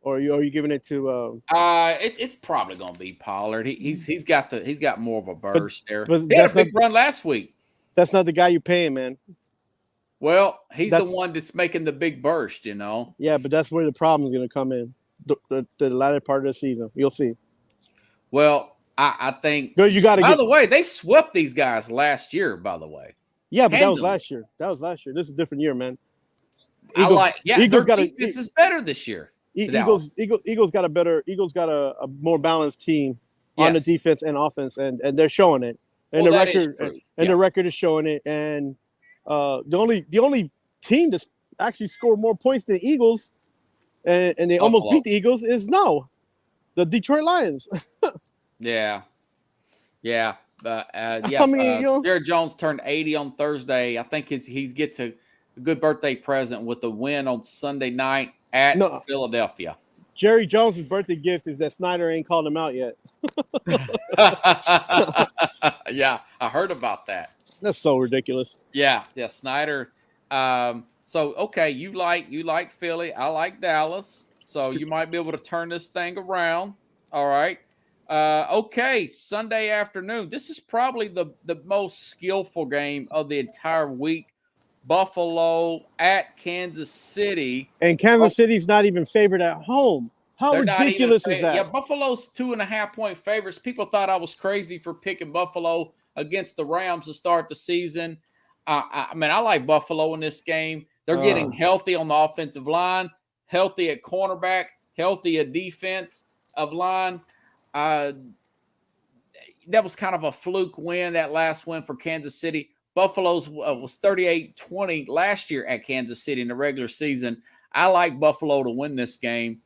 are you giving it to? It's probably going to be Pollard. He's got more of a burst there. But he had a big run last week. That's not the guy you're paying, man. Well, he's the one that's making the big burst. Yeah, but that's where the problem is going to come in. The latter part of the season, you'll see. Well, I think. You got to. By the way, they swept these guys last year. By the way. Yeah, but that was last year. This is a different year, man. Eagles got defense is better this year. Eagles got a more balanced team on the defense and offense, and they're showing it. And the record is showing it. And the only team that's actually scored more points than the Eagles, and they almost beat the Eagles, is the Detroit Lions. Yeah. I mean, Jared Jones turned 80 on Thursday. I think he gets a good birthday present with the win on Sunday night at Philadelphia. Jerry Jones' birthday gift is that Snyder ain't called him out yet. Yeah, I heard about that. That's so ridiculous. Yeah, Snyder. Okay, you like Philly. I like Dallas. So you might be able to turn this thing around. All right. Okay, Sunday afternoon. This is probably the most skillful game of the entire week. Buffalo at Kansas City. And Kansas City's not even favored at home. How ridiculous is that? Yeah, Buffalo's 2.5-point favorites. People thought I was crazy for picking Buffalo against the Rams to start the season. I like Buffalo in this game. They're getting healthy on the offensive line, healthy at cornerback, healthy at defense of line. That was kind of a fluke win, that last win for Kansas City. Buffalo's was 38-20 last year at Kansas City in the regular season. I like Buffalo to win this game.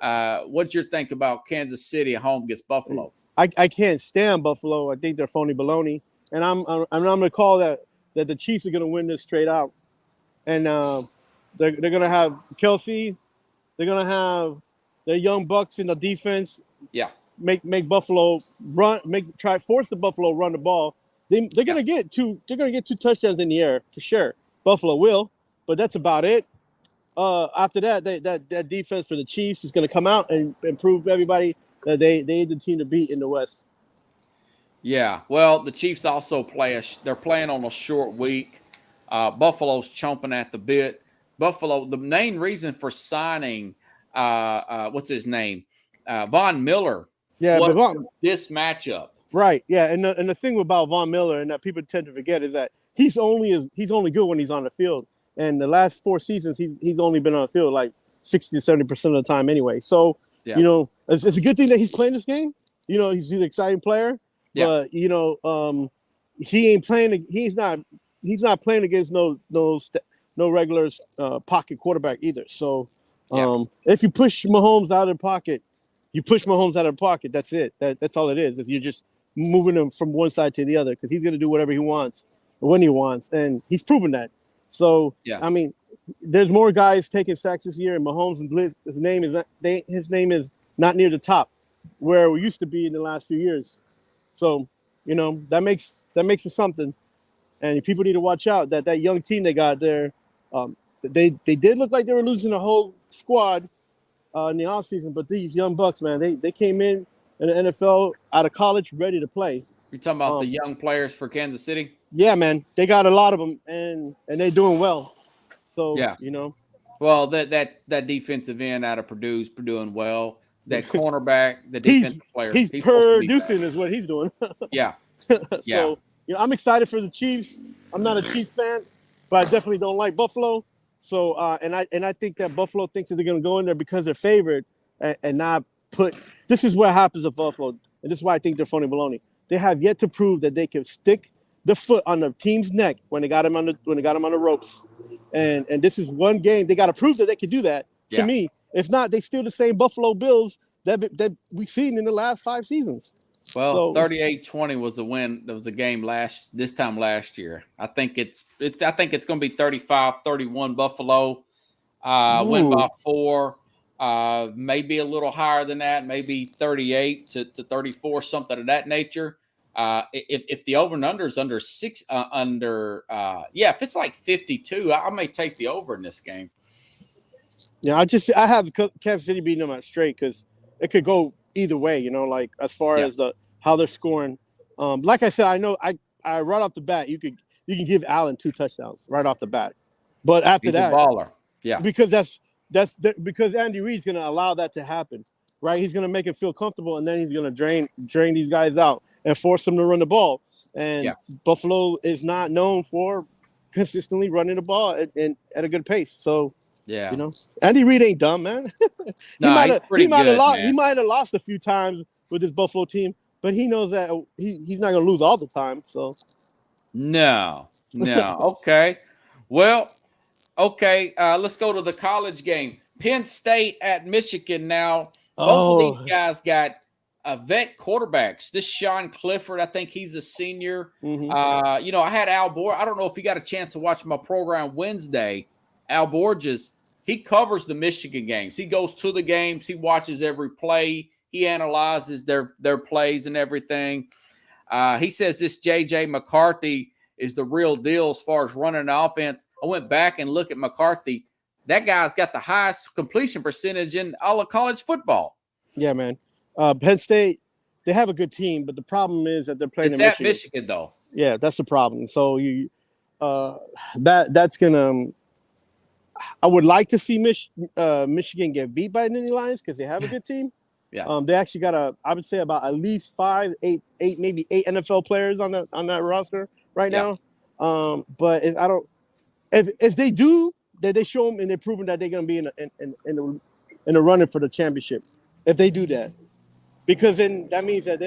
What's your think about Kansas City at home against Buffalo? I can't stand Buffalo. I think they're phony baloney, and I'm going to call that the Chiefs are going to win this straight out, and they're going to have Kelsey. They're going to have their young bucks in the defense. Yeah, make Buffalo run. Force the Buffalo run the ball. They're going to get two. They're going to get 2 touchdowns in the air for sure. Buffalo will, but that's about it. After that, that defense for the Chiefs is going to come out and prove everybody that they the team to beat in the West. Yeah, well, the Chiefs also they're playing on a short week. Buffalo's chomping at the bit. Buffalo, the main reason for signing, what's his name, Von Miller. Yeah, but this matchup. Right. Yeah, and the thing about Von Miller and that people tend to forget is that he's only good when he's on the field. And the last 4 seasons, he's only been on the field like 60 to 70% of the time anyway. So, it's a good thing that he's playing this game. He's an exciting player, but he ain't playing. He's not playing against no regular pocket quarterback either. So, if you push Mahomes out of the pocket, you push Mahomes out of the pocket. That's it. That's all it is. If you're just moving him from one side to the other, because he's going to do whatever he wants when he wants, and he's proven that. So, I mean, there's more guys taking sacks this year, and Mahomes, his name is not near the top where it used to be in the last few years. So, that makes it something, and people need to watch out that young team they got there. They did look like they were losing a whole squad in the offseason, but these young bucks, man, they came in the NFL out of college ready to play. You're talking about the young players for Kansas City? Yeah, man, they got a lot of them, and they're doing well. So well, that defensive end out of Purdue's doing well. That cornerback, the defensive player, he's producing is what he's doing. So I'm excited for the Chiefs. I'm not a Chiefs fan, but I definitely don't like Buffalo. So and I think that Buffalo thinks that they're going to go in there because they're favored and not put. This is what happens at Buffalo, and this is why I think they're phony baloney. They have yet to prove that they can stick the foot on the team's neck when they got him on the ropes, and this is one game they got to prove that they can do that. To me, if not, they still the same Buffalo Bills that we've seen in the last 5 seasons. Well, 38-20 was the win. There was a game this time last year. I think it's going to be 35-31 Buffalo. Win by 4. Maybe a little higher than that, maybe 38 to 34, something of that nature. If the over and under is under 6, if it's like 52, I may take the over in this game. Yeah, I have Kansas City beating them out straight because it could go either way, like as far as how they're scoring. Like I said, I know I right off the bat you can give Allen 2 touchdowns right off the bat, but after he's that, a baller, because because Andy Reid's going to allow that to happen, right? He's going to make him feel comfortable, and then he's going to drain these guys out and force them to run the ball. And Buffalo is not known for consistently running the ball at a good pace. So Andy Reid ain't dumb, man. He might have lost a few times with this Buffalo team, but he knows that he's not going to lose all the time. So no. Okay. Well, okay. Let's go to the college game. Penn State at Michigan now. Both of these guys got vet quarterbacks. This Sean Clifford, I think he's a senior. Mm-hmm. I had Al Borges. I don't know if he got a chance to watch my program Wednesday. Al Borges, he covers the Michigan games. He goes to the games. He watches every play. He analyzes their plays and everything. He says this J.J. McCarthy is the real deal as far as running the offense. I went back and looked at McCarthy. That guy's got the highest completion percentage in all of college football. Yeah, man. Penn State, they have a good team, but the problem is that they're playing in Michigan, though. Yeah, that's the problem. So that's gonna. I would like to see Michigan get beat by the Nittany Lions because they have a good team. Yeah. They actually got I would say about at least 5, 8, maybe 8 NFL players on that roster right now. But if they do, that they show them and they're proving that they're gonna be in the running for the championship. If they do that. Because then that means that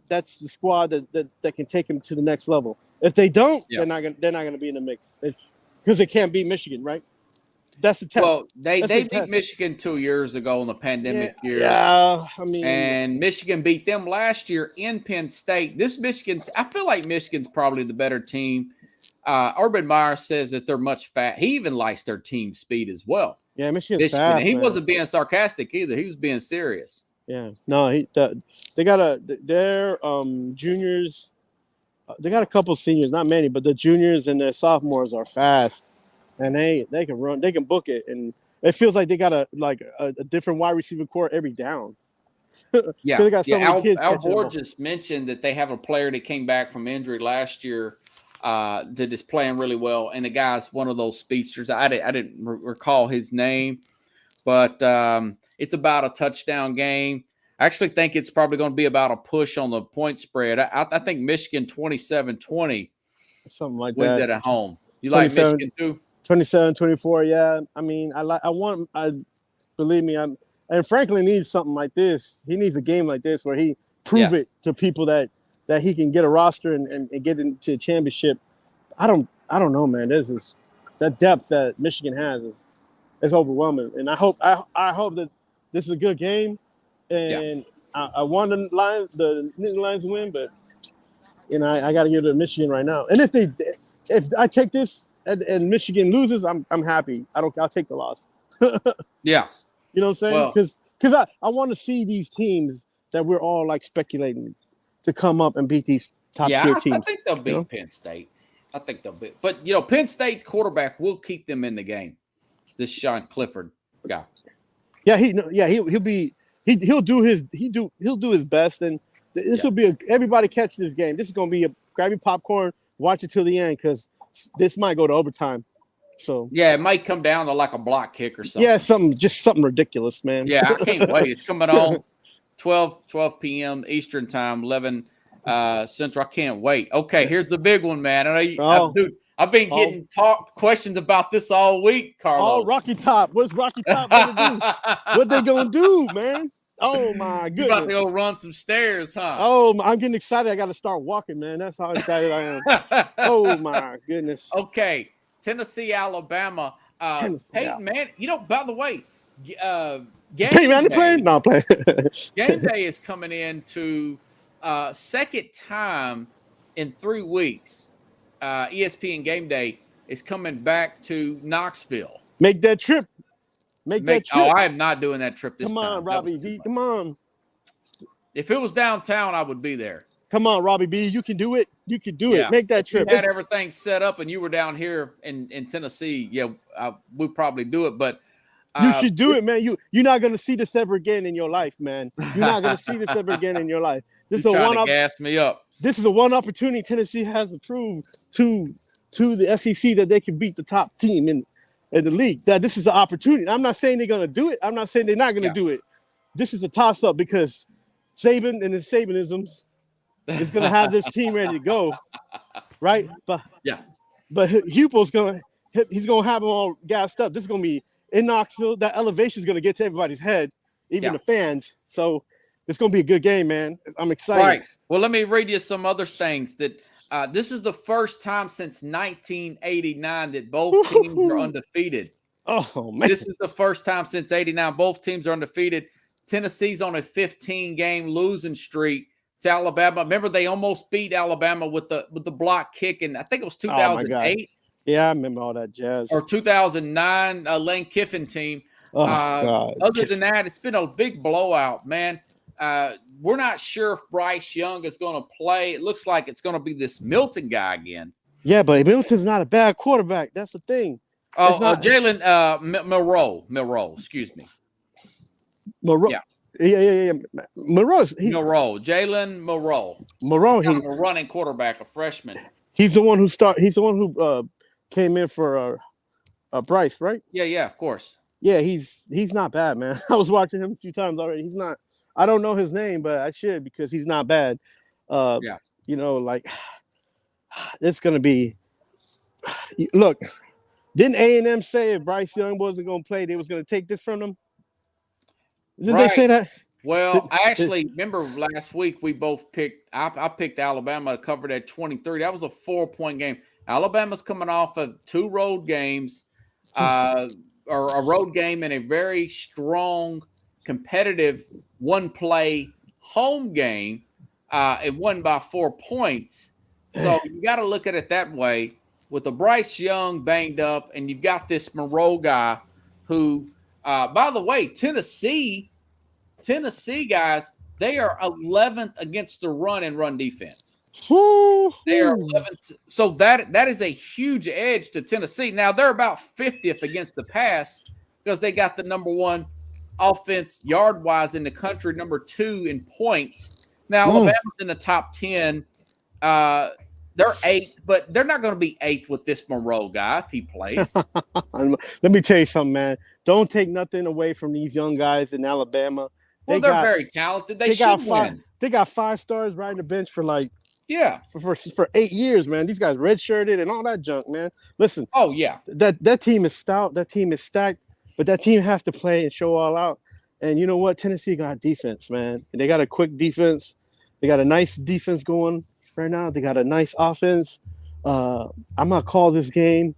that's the squad that can take them to the next level. If they don't, they're not gonna be in the mix because they can't beat Michigan, right? That's the test. Well, they beat Michigan 2 years ago in the pandemic year. Yeah, and Michigan beat them last year in Penn State. I feel like Michigan's probably the better team. Urban Meyer says that they're much fat. He even likes their team speed as well. Yeah, Michigan's fast. He wasn't being sarcastic either. He was being serious. Yeah, no, they got their juniors. They got a couple seniors, not many, but the juniors and their sophomores are fast, and they can run, they can book it, and it feels like they got a different wide receiver core every down. Yeah, they got so many kids. Al Borges mentioned that they have a player that came back from injury last year that is playing really well, and the guy's one of those speedsters. I didn't recall his name, but it's about a touchdown game. I actually think it's probably going to be about a push on the point spread. I think Michigan 27-20 something like wins that at home. You like 27, Michigan too? 27, 24. Yeah. I mean, believe me, and Franklin needs something like this. He needs a game like this where he prove Yeah. it to people that he can get a roster and get into a championship. I don't know, man. That depth that Michigan has is overwhelming, and I hope that this is a good game, Yeah. and I want the Nittany Lions to win, but I got to give it to Michigan right now. And if I take this and Michigan loses, I'm happy. I'll take the loss. Yeah. You know what I'm saying? Well, Because I want to see these teams that we're all like speculating to come up and beat these top tier teams. I think they'll beat Penn State. I think they'll beat. But Penn State's quarterback will keep them in the game. This Sean Clifford guy. Yeah, he'll do his best, and this will be everybody catch this game. This is gonna be grab your popcorn, watch it till the end because this might go to overtime. So yeah, it might come down to like a block kick or something. Yeah, something ridiculous, man. Yeah, I can't wait. It's coming on 12 p.m. Eastern time, 11 Central. I can't wait. Okay, here's the big one, man. I know I've been getting questions about this all week, Carlos. Oh, Rocky Top. What's Rocky Top gonna do? What they gonna do, man? Oh my goodness! You about to go run some stairs, huh? Oh, I'm getting excited. I got to start walking, man. That's how excited I am. Oh my goodness. Okay, Tennessee, Alabama. Peyton Manning. By the way, Peyton Manning playing? No, playing. Game day is coming in to second time in 3 weeks. ESPN Game Day is coming back to Knoxville. Make that trip. Make that trip. Oh, I am not doing that trip this time. Come on, Robbie B. Come on. If it was downtown, I would be there. Come on, Robbie B. You can do it. You can do it. Make that trip. If you had everything set up and you were down here in Tennessee, we'd probably do it. But you should do it, man. You're not gonna see this ever again in your life, man. You're not gonna see this ever again in your life. This is trying to gas me up. This is a one opportunity Tennessee has to prove to the SEC that they can beat the top team in the league. That this is an opportunity. I'm not saying they're gonna do it. I'm not saying they're not gonna do it. This is a toss-up because Saban and his Sabanisms is gonna have this team ready to go, right? But Hupel's he's gonna have them all gassed up. This is gonna be in Knoxville. That elevation is gonna get to everybody's head, even the fans. So it's gonna be a good game, man. I'm excited. Right. Well, let me read you some other things that. This is the first time since 1989 that both teams are undefeated. Oh, man. This is the first time since 89 both teams are undefeated. Tennessee's on a 15-game losing streak to Alabama. Remember, they almost beat Alabama with the block kick, and I think it was 2008. Yeah, I remember all that jazz. Or 2009 Lane Kiffin team. Oh, God. Other than that, it's been a big blowout, man. We're not sure if Bryce Young is going to play. It looks like it's going to be this Milton guy again. Yeah, but Milton's not a bad quarterback. That's the thing. Jalen Milroe, excuse me. Milroe. Yeah. Milroe. Jalen Milroe. Milroe. He's a running quarterback, a freshman. He's the one who came in for Bryce, right? Yeah, of course. Yeah, he's not bad, man. I was watching him a few times already. He's not. I don't know his name, but I should because he's not bad. It's gonna be. Look, didn't A&M say if Bryce Young wasn't gonna play, they was gonna take this from them? Didn't they say that? Well, I actually remember last week we both picked. I picked Alabama to cover that 23. That was a 4-point game. Alabama's coming off of 2 road games, or a road game and a very strong, competitive one-play home game. It won by 4 points. So you got to look at it that way. With the Bryce Young banged up, and you've got this Monroe guy who, by the way, Tennessee guys, they are 11th against the run and run defense. They are 11th. So that is a huge edge to Tennessee. Now they're about 50th against the pass because they got the number 1 offense yard-wise in the country, number 2 in points. Now, Alabama's in the top 10. They're 8th, but they're not going to be 8th with this Monroe guy if he plays. Let me tell you something, man. Don't take nothing away from these young guys in Alabama. They're very talented. They should win. They got 5 stars riding the bench for like Yeah. for 8 years, man. These guys redshirted and all that junk, man. Listen, Oh, yeah. that team is stout. That team is stacked, but that team has to play and show all out. And you know what? Tennessee got defense, man. They got a quick defense. They got a nice defense going right now. They got a nice offense. I'm gonna call this game.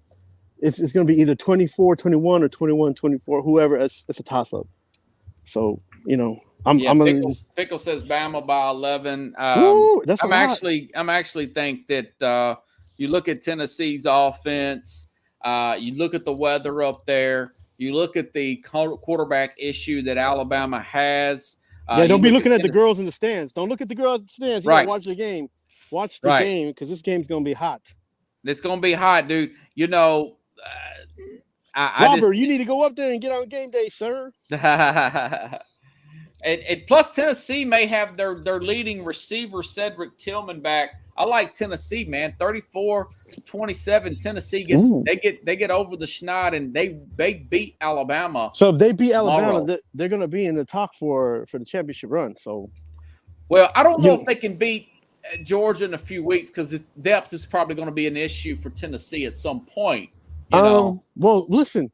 It's going to be either 24-21 or 21-24. Whoever, it's a toss up. So I'm gonna. Pickle says Bama by 11. Woo, that's a lot. I'm actually think that you look at Tennessee's offense. You look at the weather up there. You look at the quarterback issue that Alabama has. Don't be looking at the girls in the stands. Don't look at the girls in the stands. You gotta watch the game. Watch the game because this game's gonna be hot. It's gonna be hot, dude. Robert, you need to go up there and get on game day, sir. and plus, Tennessee may have their leading receiver, Cedric Tillman, back. I like Tennessee, man. 34-27. Tennessee they get over the schneid and they beat Alabama. So if they beat Alabama, they're gonna be in the talk for the championship run. So, well, I don't know if they can beat Georgia in a few weeks because its depth is probably going to be an issue for Tennessee at some point. Well, listen,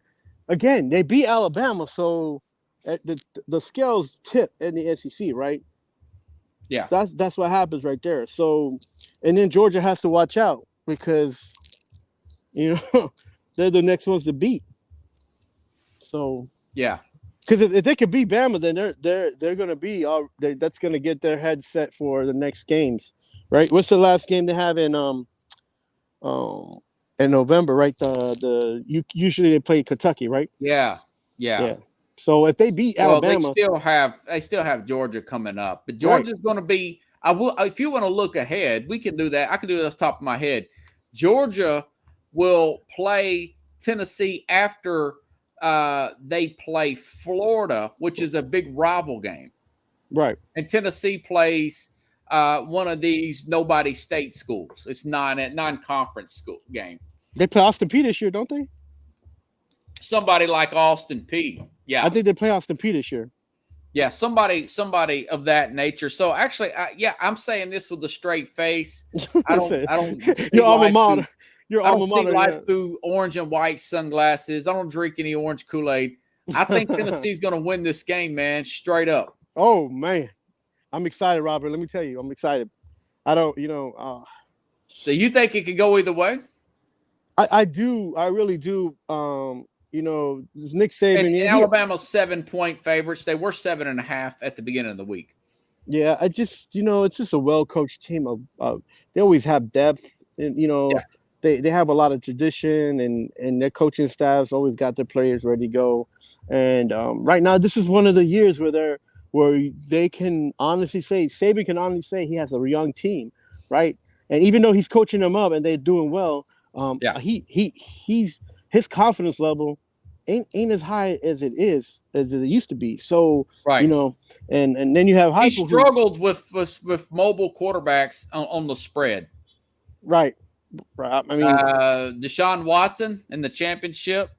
again, they beat Alabama, so the scales tip in the SEC, right? Yeah, that's what happens right there. So, and then Georgia has to watch out because they're the next ones to beat. So yeah, because if they could beat Bama, then they're going to be that's going to get their head set for the next games, right? What's the last game they have in November, right? Usually they play Kentucky, right? Yeah. So if they beat Alabama, they still have Georgia coming up, but Georgia's going to be. If you want to look ahead, we can do that. I can do it off the top of my head. Georgia will play Tennessee after they play Florida, which is a big rival game, right? And Tennessee plays one of these nobody state schools. It's non-conference school game. They play Austin Peay this year, don't they? Somebody like Austin Peay. Yeah, I think they play Austin Peay this year. Yeah, somebody of that nature. So actually, I'm saying this with a straight face. I don't. Your alma mater. Your alma mater. See life through orange and white sunglasses. I don't drink any orange Kool-Aid. I think Tennessee's going to win this game, man. Straight up. Oh man, I'm excited, Robert. Let me tell you, I'm excited. I don't, So you think it could go either way? I do. I really do. This Nick Saban. And Alabama's 7-point favorites. They were 7.5 at the beginning of the week. Yeah, I just, it's just a well-coached team. They always have depth, and they have a lot of tradition, and their coaching staff's always got their players ready to go. And right now, this is one of the years where they can honestly say, Saban can honestly say he has a young team, right? And even though he's coaching them up and they're doing well, his confidence level ain't as high as it used to be. So and then you have he struggled with mobile quarterbacks on the spread. Right. I mean, Deshaun Watson in the championship.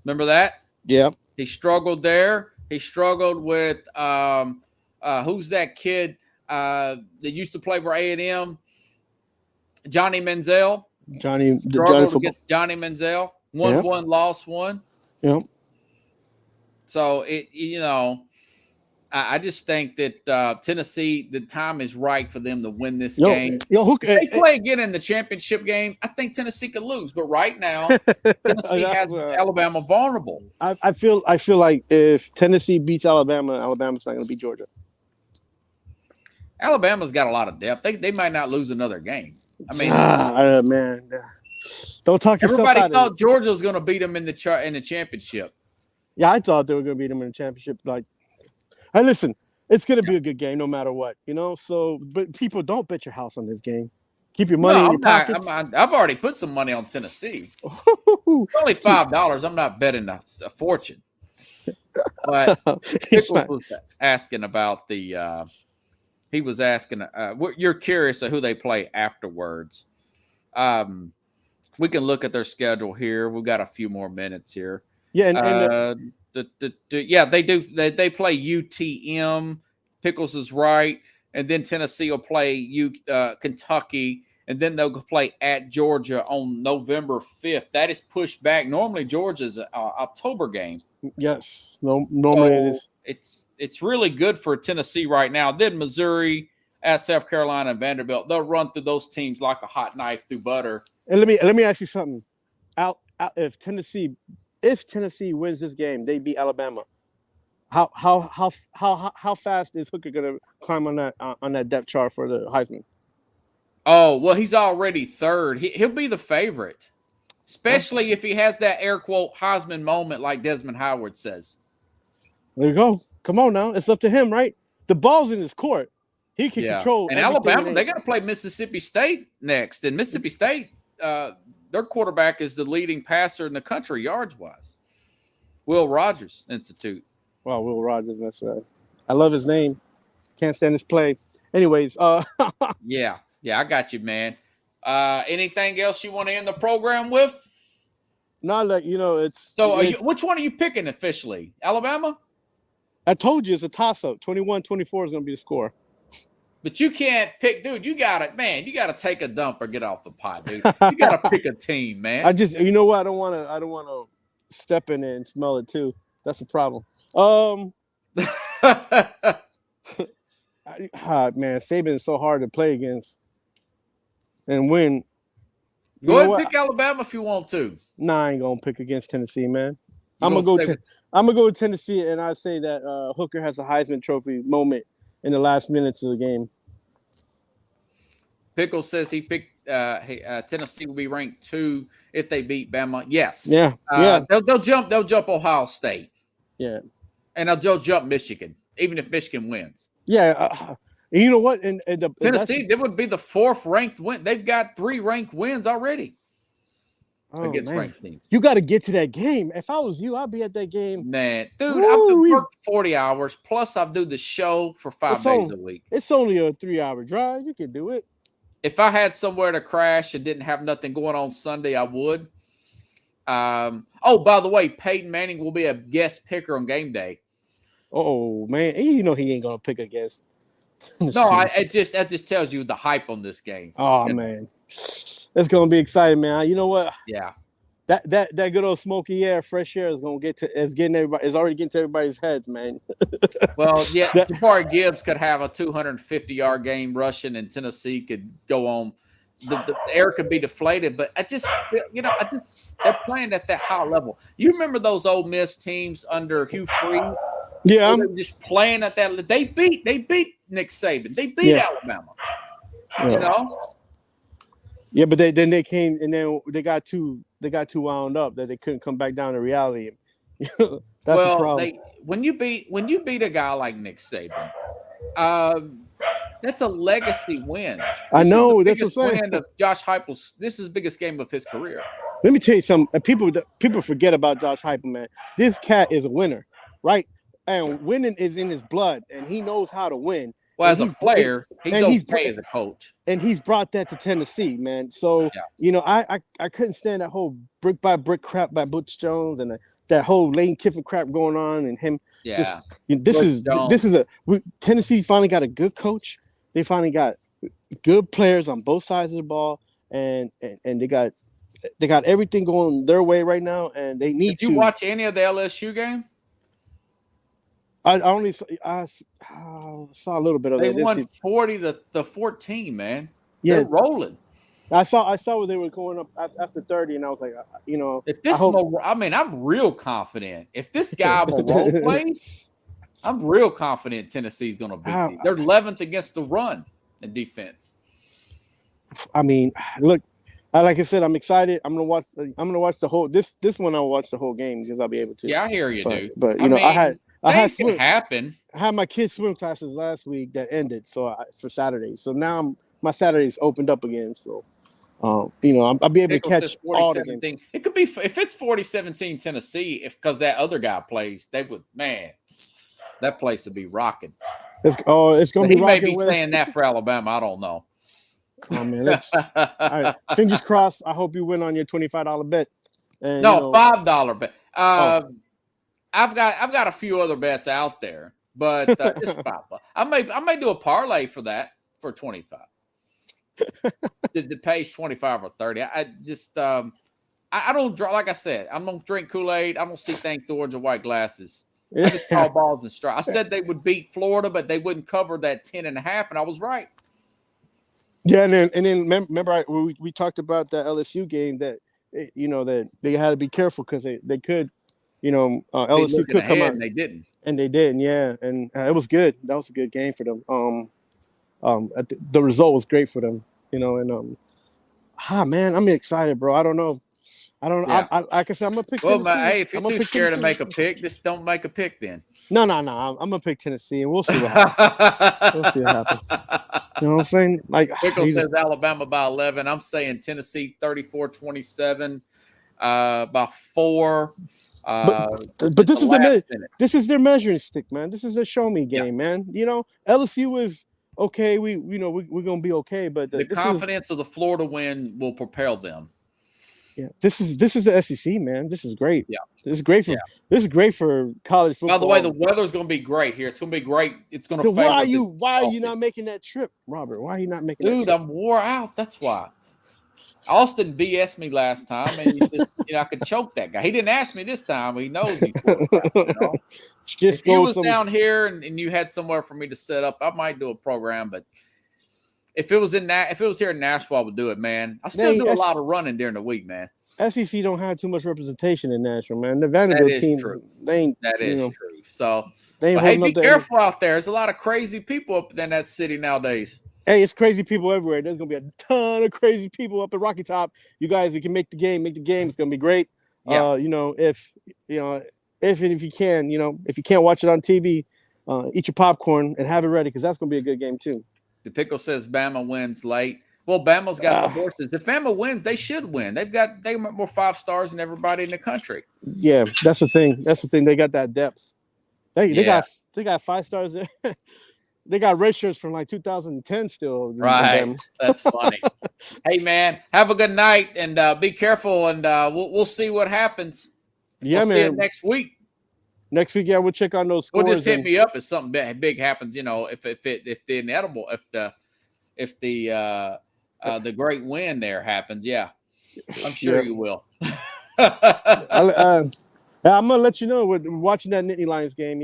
Remember that? Yeah. He struggled there. He struggled with who's that kid that used to play for A&M? Johnny Manziel. Johnny against Johnny Manziel. Won one, lost one. Yeah. So I just think that Tennessee, the time is right for them to win this game. If they play again in the championship game, I think Tennessee could lose. But right now, Tennessee has Alabama vulnerable. I feel like if Tennessee beats Alabama, Alabama's not going to beat Georgia. Alabama's got a lot of depth. They might not lose another game. I mean, man, don't talk yourself out of this. Everybody thought Georgia was going to beat them in the championship. Yeah, I thought they were going to beat them in the championship. Hey, listen, it's going to be a good game no matter what, So, but people, don't bet your house on this game. Keep your money in your pockets. I've already put some money on Tennessee. It's only $5. I'm not betting a fortune. But Pickle was asking about the. He was asking. You're curious of who they play afterwards. We can look at their schedule here. We've got a few more minutes here. Yeah, they do. They play UTM. Pickles is right, and then Tennessee will play Kentucky, and then they'll play at Georgia on November 5th. That is pushed back. Normally, Georgia's an October game. Yes. No, normally it is. It's really good for Tennessee right now. Then Missouri, at South Carolina, and Vanderbilt, they'll run through those teams like a hot knife through butter. And let me ask you something. If Tennessee wins this game, they beat Alabama. How fast is Hooker gonna climb on that depth chart for the Heisman? Oh, well, he's already third. He'll be the favorite, especially if he has that air quote Heisman moment like Desmond Howard says. There you go. Come on now. It's up to him, right? The ball's in his court. He can control. And Alabama, they got to play Mississippi State next. And Mississippi State, their quarterback is the leading passer in the country yards-wise. Will Rogers Institute. Wow, Will Rogers. I love his name. Can't stand his play. Anyways. Yeah, I got you, man. Anything else you want to end the program with? No, it's. So which one are you picking officially? Alabama? I told you it's a toss-up. 21-24 is going to be the score. But you can't pick, dude. You got to take a dump or get off the pot, dude. You got to pick a team, man. I what? I don't want to step in it and smell it too. That's the problem. Man, Saban is so hard to play against and win. Go ahead and pick Alabama if you want to. Nah, I ain't gonna pick against Tennessee, man. I'm gonna go with Tennessee, and I say that Hooker has a Heisman Trophy moment in the last minutes of the game. Pickle says he picked Tennessee will be ranked 2 if they beat Bama. Yes. Yeah. They'll jump Ohio State. Yeah. And they'll jump Michigan, even if Michigan wins. Yeah. You know what? And Tennessee, they would be the 4th ranked win. They've got 3 ranked wins already against ranked teams. You got to get to that game. If I was you, I'd be at that game. Man, dude, I've worked 40 hours. Plus, I do the show for 5 days a week. It's only a 3-hour drive. You can do it. If I had somewhere to crash and didn't have nothing going on Sunday, I would. By the way, Peyton Manning will be a guest picker on game day. Oh, man. You know he ain't going to pick against Tennessee. No, that just tells you the hype on this game. Oh, man. It's going to be exciting, man. You know what? Yeah. That good old smoky air, fresh air is already getting to everybody's heads, man. Well, yeah, Jabari Gibbs could have a 250-yard game rushing, and Tennessee could go on. The air could be deflated, but they're playing at that high level. You remember those Ole Miss teams under Hugh Freeze? Yeah, they were just playing at that. They beat Nick Saban. They beat Alabama. Yeah. You know. Yeah, but then they came and then they got too wound up that they couldn't come back down to reality. That's the problem. When you beat a guy like Nick Saban, that's a legacy win. I know that's the biggest win of Josh Heupel's. This is the biggest game of his career. Let me tell you something. People forget about Josh Heupel, man. This cat is a winner, right? And winning is in his blood, and he knows how to win. Well, as a player, he's okay as a coach. And he's brought that to Tennessee, man. So, I couldn't stand that whole brick by brick crap by Butch Jones and that whole Lane Kiffin crap going on and him. Yeah. Tennessee finally got a good coach. They finally got good players on both sides of the ball, and they got everything going their way right now, and they need to. Did you watch any of the LSU game? I saw a little bit of it. They won 40-14, man. Yeah. They're rolling. I saw where they were going up after 30, and I was like, I'm real confident. If this guy Moreau plays, I'm real confident Tennessee's going to beat them. They're 11th against the run in defense. I mean, look, like I said, I'm excited. I'm gonna watch the whole this one. I'll watch the whole game because I'll be able to. Yeah, I hear you, dude. But I had swim. Happen. I had my kids' swim classes last week that ended for Saturday. So now my Saturday's opened up again. So, I'll be able to catch all the games. It could be if it's 40-17 Tennessee, because that other guy plays, they would that place would be rocking. It's gonna be. He may be saying that for Alabama. I don't know. Oh man, all right. Fingers crossed. I hope you win on your $25 bet. $5 bet. I've got a few other bets out there, But just $5. I may do a parlay for that for 25. It pays 25 or 30. I just I don't draw, like I said, I don't drink Kool-Aid. I don't see things through orange and white glasses. I just call balls and strikes. I said they would beat Florida, but they wouldn't cover that 10.5, and I was right. Yeah, and then remember we talked about that LSU game that that they had to be careful because they could, LSU could come out and they didn't. And they didn't, yeah, and it was good. That was a good game for them. The result was great for them, and man, I'm excited, bro. I don't know. Yeah. I like I said, I'm gonna pick Well, Tennessee. hey, if you're too scared to make a pick, just don't make a pick then. No. I'm gonna pick Tennessee, and we'll see what happens. We'll see what happens. You know what I'm saying? Like Pickle says Alabama by 11. I'm saying Tennessee 34-27 by 4. But this is their measuring stick, man. This is a show me game, man. LSU is okay. We're gonna be okay, but the confidence of the Florida win will propel them. Yeah, this is the SEC, man. This is great. Yeah, this is great for college football. By the way, the weather's going to be great here. It's going to be great. It's going to. Why are you not making that trip, Robert? Why are you not making? Dude, I'm wore out. That's why. Austin BS me last time, and I could choke that guy. He didn't ask me this time. He knows me. If you was down here and you had somewhere for me to set up, I might do a program, but. If it was here in Nashville, I would do it, man. I still do a lot of running during the week, man. SEC don't have too much representation in Nashville, man. The Vanderbilt teams, that is true. So, hey, be careful out there. There's a lot of crazy people up in that city nowadays. Hey, it's crazy people everywhere. There's gonna be a ton of crazy people up at Rocky Top. You guys, you can make the game. It's gonna be great. Yeah. If you can, if you can't watch it on TV, eat your popcorn and have it ready because that's gonna be a good game too. The Pickle says Bama wins late. Well, Bama's got the horses. If Bama wins, they should win. They got more 5 stars than everybody in the country. Yeah, that's the thing. They got that depth. They got 5 stars there. They got red shirts from like 2010 still. Right. That's funny. Hey, man, have a good night and be careful. And we'll see what happens. Yeah, we'll man. See it next week. Next week, we'll check on those scores. Well, just hit me up if something big happens. If the inedible, if the great win there happens, yeah, I'm sure you will. I'm gonna let you know. We're watching that Nittany Lions game,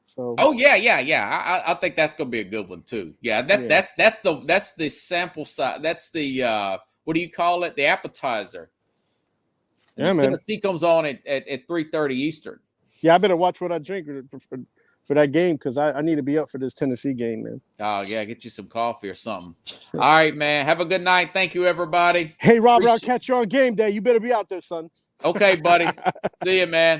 So. Oh yeah. I think that's gonna be a good one too. Yeah, that's the sample size. That's the what do you call it? The appetizer. Yeah, man. Tennessee comes on at 3:30 Eastern. Yeah, I better watch what I drink for that game because I need to be up for this Tennessee game, man. Oh, yeah, get you some coffee or something. All right, man. Have a good night. Thank you, everybody. Hey, Robert, I'll catch you on game day. You better be out there, son. Okay, buddy. See you, man.